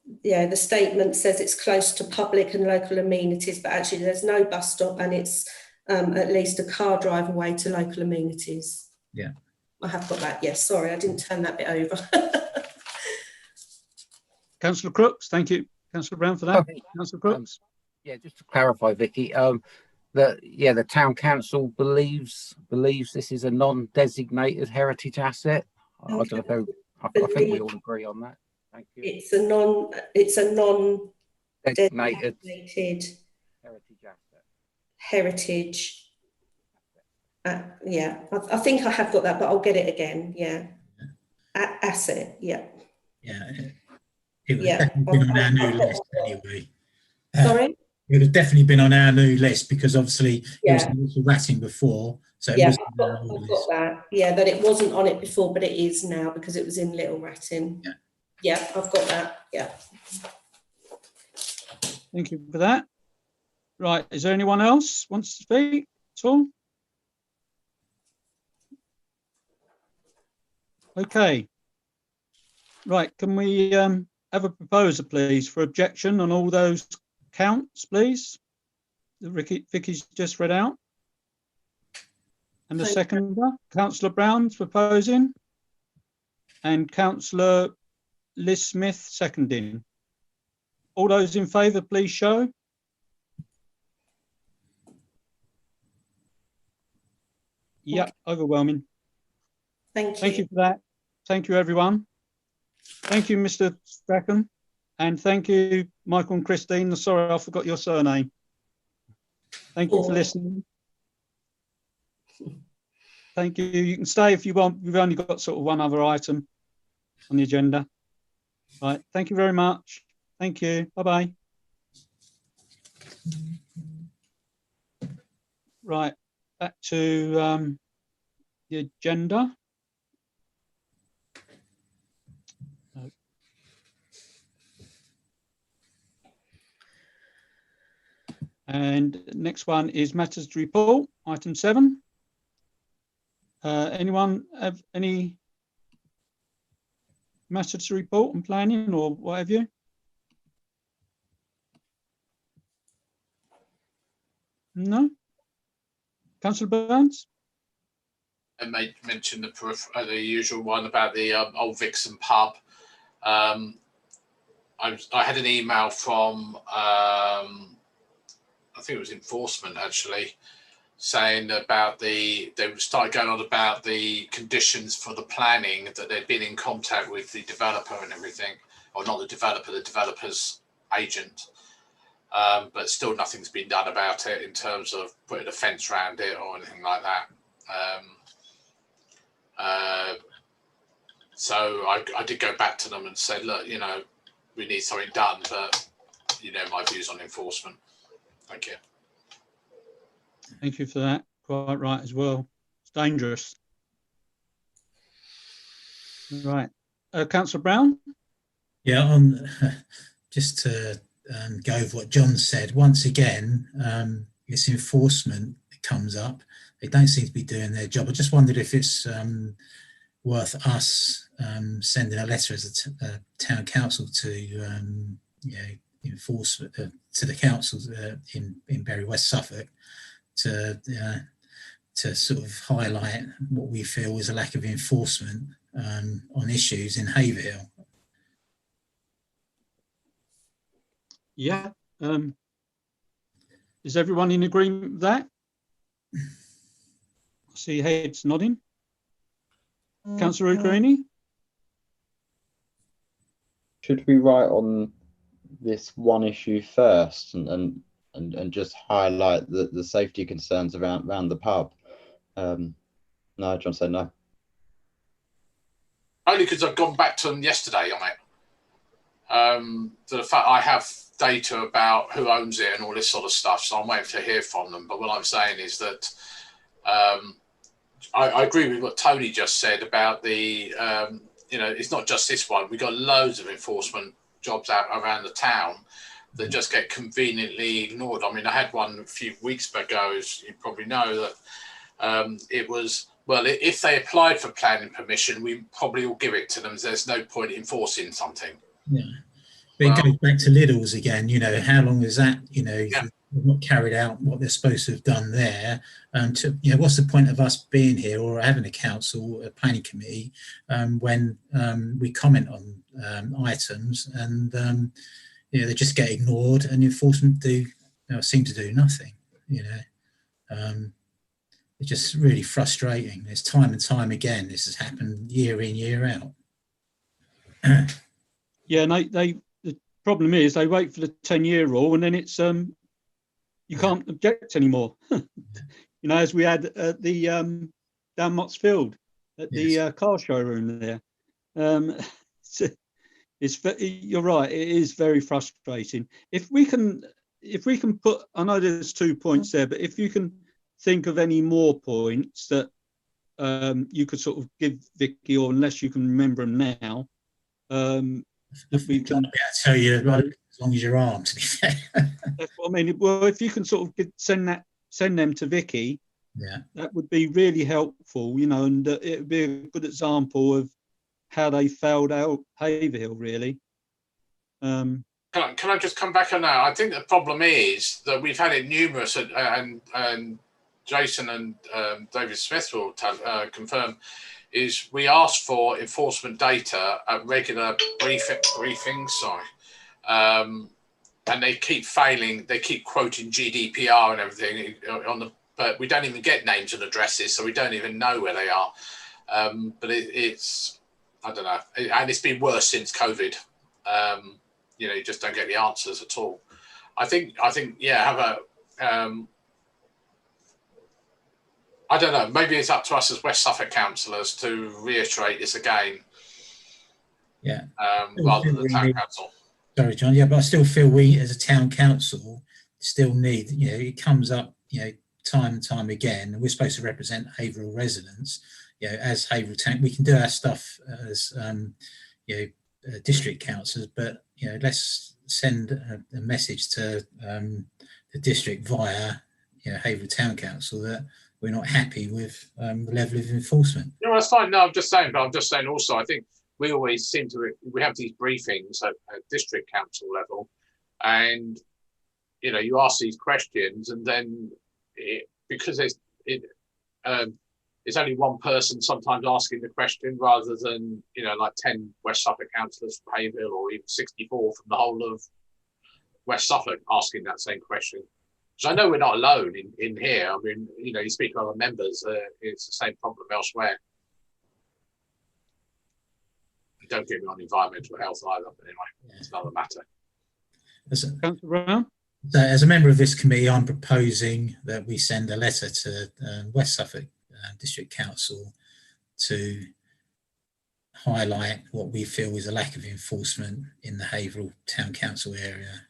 Speaker 4: statement says it's close to public and local amenities, but actually there's no bus stop and it's at least a car drive away to local amenities.
Speaker 2: Yeah.
Speaker 4: I have got that, yes, sorry, I didn't turn that bit over.
Speaker 1: Councillor Crooks, thank you. Councillor Brown for that. Okay. Councillor Crooks.
Speaker 8: Yeah, just to clarify, Vicky, the town council believes this is a non-designated heritage asset. Okay. I don't know. I think we all agree on that. Thank you.
Speaker 4: It's a non-designated
Speaker 8: heritage asset.
Speaker 4: Heritage. Yeah, I think I have got that, but I'll get it again. Yeah. Asset. Yeah.
Speaker 2: Yeah. It would definitely been on our new list anyway.
Speaker 4: Sorry?
Speaker 2: It would have definitely been on our new list because obviously it was ratting before. So
Speaker 4: yeah, I've got that. Yeah, that it wasn't on it before, but it is now because it was in Little Ratting.
Speaker 2: Yeah.
Speaker 4: Yeah, I've got that. Yeah.
Speaker 1: Thank you for that. Right, is there anyone else wants to speak at all? Okay. Right, can we have a proposer, please, for objection on all those counts, please, that Vicky's just read out? And the seconder, Councillor Brown's proposing, and Councillor Liz Smith seconding. All those in favour, please show. Yep, overwhelming.
Speaker 4: Thank you.
Speaker 1: Thank you for that. Thank you, everyone. Thank you, Mr. Strachan. And thank you, Michael and Christine. Sorry, I forgot your surname. Thank you for listening. Thank you. You can stay if you want. We've only got sort of one other item on the agenda. Right. Thank you very much. Thank you. Bye-bye. Right. Back to the agenda. And next one is matters to report, item 7. Anyone have any matters to report on planning or what have you? No? Councillor Burns?
Speaker 10: I may mention the usual one about the Old Vixen pub. I had an email from, I think it was enforcement actually, saying about they started going on about the conditions for the planning, that they'd been in contact with the developer and everything, or not the developer, the developer's agent. But still nothing's been done about it in terms of putting a fence around it or anything like that. So I did go back to them and said, look, you know, we need something done, but you know my views on enforcement. Thank you.
Speaker 1: Thank you for that. Quite right as well. It's dangerous. Right. Councillor Brown?
Speaker 2: Yeah, just to go over what John said, once again, it's enforcement that comes up. They don't seem to be doing their job. I just wondered if it's worth us sending a letter as a town council to you know, enforce to the councils in Bury West Suffolk to sort of highlight what we feel is a lack of enforcement on issues in Haverhill.
Speaker 1: Yeah. Is everyone in agreement with that? I see heads nodding. Councillor Uccarini?
Speaker 9: Should we write on this one issue first and just highlight the safety concerns around the pub? No, John said no.
Speaker 10: Only because I've gone back to them yesterday on it. To the fact I have data about who owns it and all this sort of stuff, so I'm waiting to hear from them. But what I'm saying is that I agree with what Tony just said about the, you know, it's not just this one. We've got loads of enforcement jobs out around the town that just get conveniently ignored. I mean, I had one a few weeks ago, as you probably know, that it was, well, if they applied for planning permission, we probably will give it to them. There's no point enforcing something.
Speaker 2: Yeah. But it goes back to Lidl's again, you know, how long is that, you know, they've not carried out what they're supposed to have done there. To, you know, what's the point of us being here or having a council, a planning committee, when we comment on items and, you know, they just get ignored and enforcement seem to do nothing, you know. It's just really frustrating. There's time and time again, this has happened year in, year out.
Speaker 1: Yeah, and the problem is they wait for the 10-year rule and then it's you can't object anymore. You know, as we had at the down Motts Field at the car showroom there. You're right, it is very frustrating. If we can put, I know there's 2 points there, but if you can think of any more points that you could sort of give Vicky, or unless you can remember them now. If we can
Speaker 2: tell you as long as you're armed, to be fair.
Speaker 1: That's what I mean. Well, if you can sort of send them to Vicky, that would be really helpful, you know, and it would be a good example of how they failed out Haverhill, really.
Speaker 10: Can I just come back on that? I think the problem is that we've had it numerous and Jason and David Smith will confirm, is we asked for enforcement data at regular briefings. And they keep failing. They keep quoting GDPR and everything but we don't even get names and addresses, so we don't even know where they are. But it's, I don't know, and it's been worse since COVID. You just don't get the answers at all. I think, yeah, I don't know, maybe it's up to us as West Suffolk councillors to reiterate this again.
Speaker 2: Yeah.
Speaker 10: Rather than the town council.
Speaker 2: Sorry, John. Yeah, but I still feel we, as a town council, still need. It comes up, time and time again. And we're supposed to represent Haverhill residents. As Haverhill Town, we can do our stuff as district councillors, but let's send a message to the district via Haverhill Town Council that we're not happy with the level of enforcement.
Speaker 10: No, that's fine. No, I'm just saying also, I think we always seem to, we have these briefings at district council level, and you ask these questions, and then because it's only one person sometimes asking the question rather than like 10 West Suffolk councillors from Haverhill, or even 64 from the whole of West Suffolk asking that same question. So I know we're not alone in here. I mean, you speak to other members, it's the same problem elsewhere. Don't get me on environmental health either, but anyway, it's another matter.
Speaker 1: Councillor Brown?
Speaker 2: So as a member of this committee, I'm proposing that we send a letter to West Suffolk District Council to highlight what we feel is a lack of enforcement in the Haverhill Town Council area.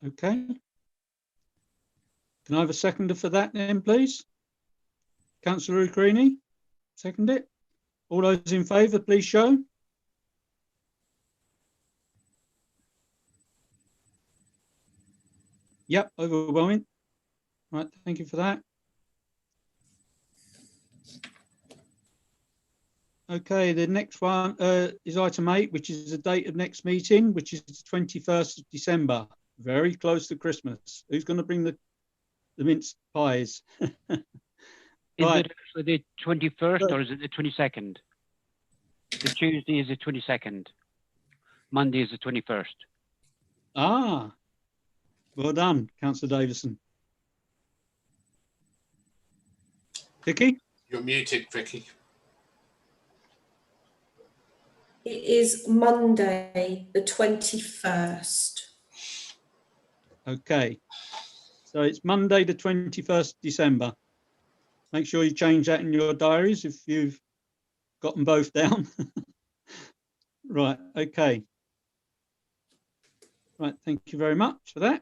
Speaker 1: Okay. Can I have a seconder for that then, please? Councillor Ucrini, second it. All those in favour, please show. Yep, overwhelming. Right, thank you for that. Okay, the next one is item 8, which is the date of next meeting, which is the 21st of December. Very close to Christmas. Who's going to bring the mince pies?
Speaker 6: Is it actually the 21st or is it the 22nd? The Tuesday is the 22nd. Monday is the 21st.
Speaker 1: Ah, well done, Councillor Davison. Vicky?
Speaker 10: You're muted, Vicky.
Speaker 4: It is Monday, the 21st.
Speaker 1: Okay, so it's Monday, the 21st December. Make sure you change that in your diaries if you've got them both down. Right, okay. Right, thank you very much for that.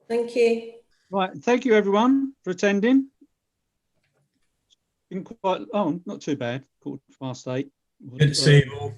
Speaker 4: Thank you.
Speaker 1: Right, thank you everyone for attending. Been quite, not too bad, 8:15.
Speaker 2: Good to see you all.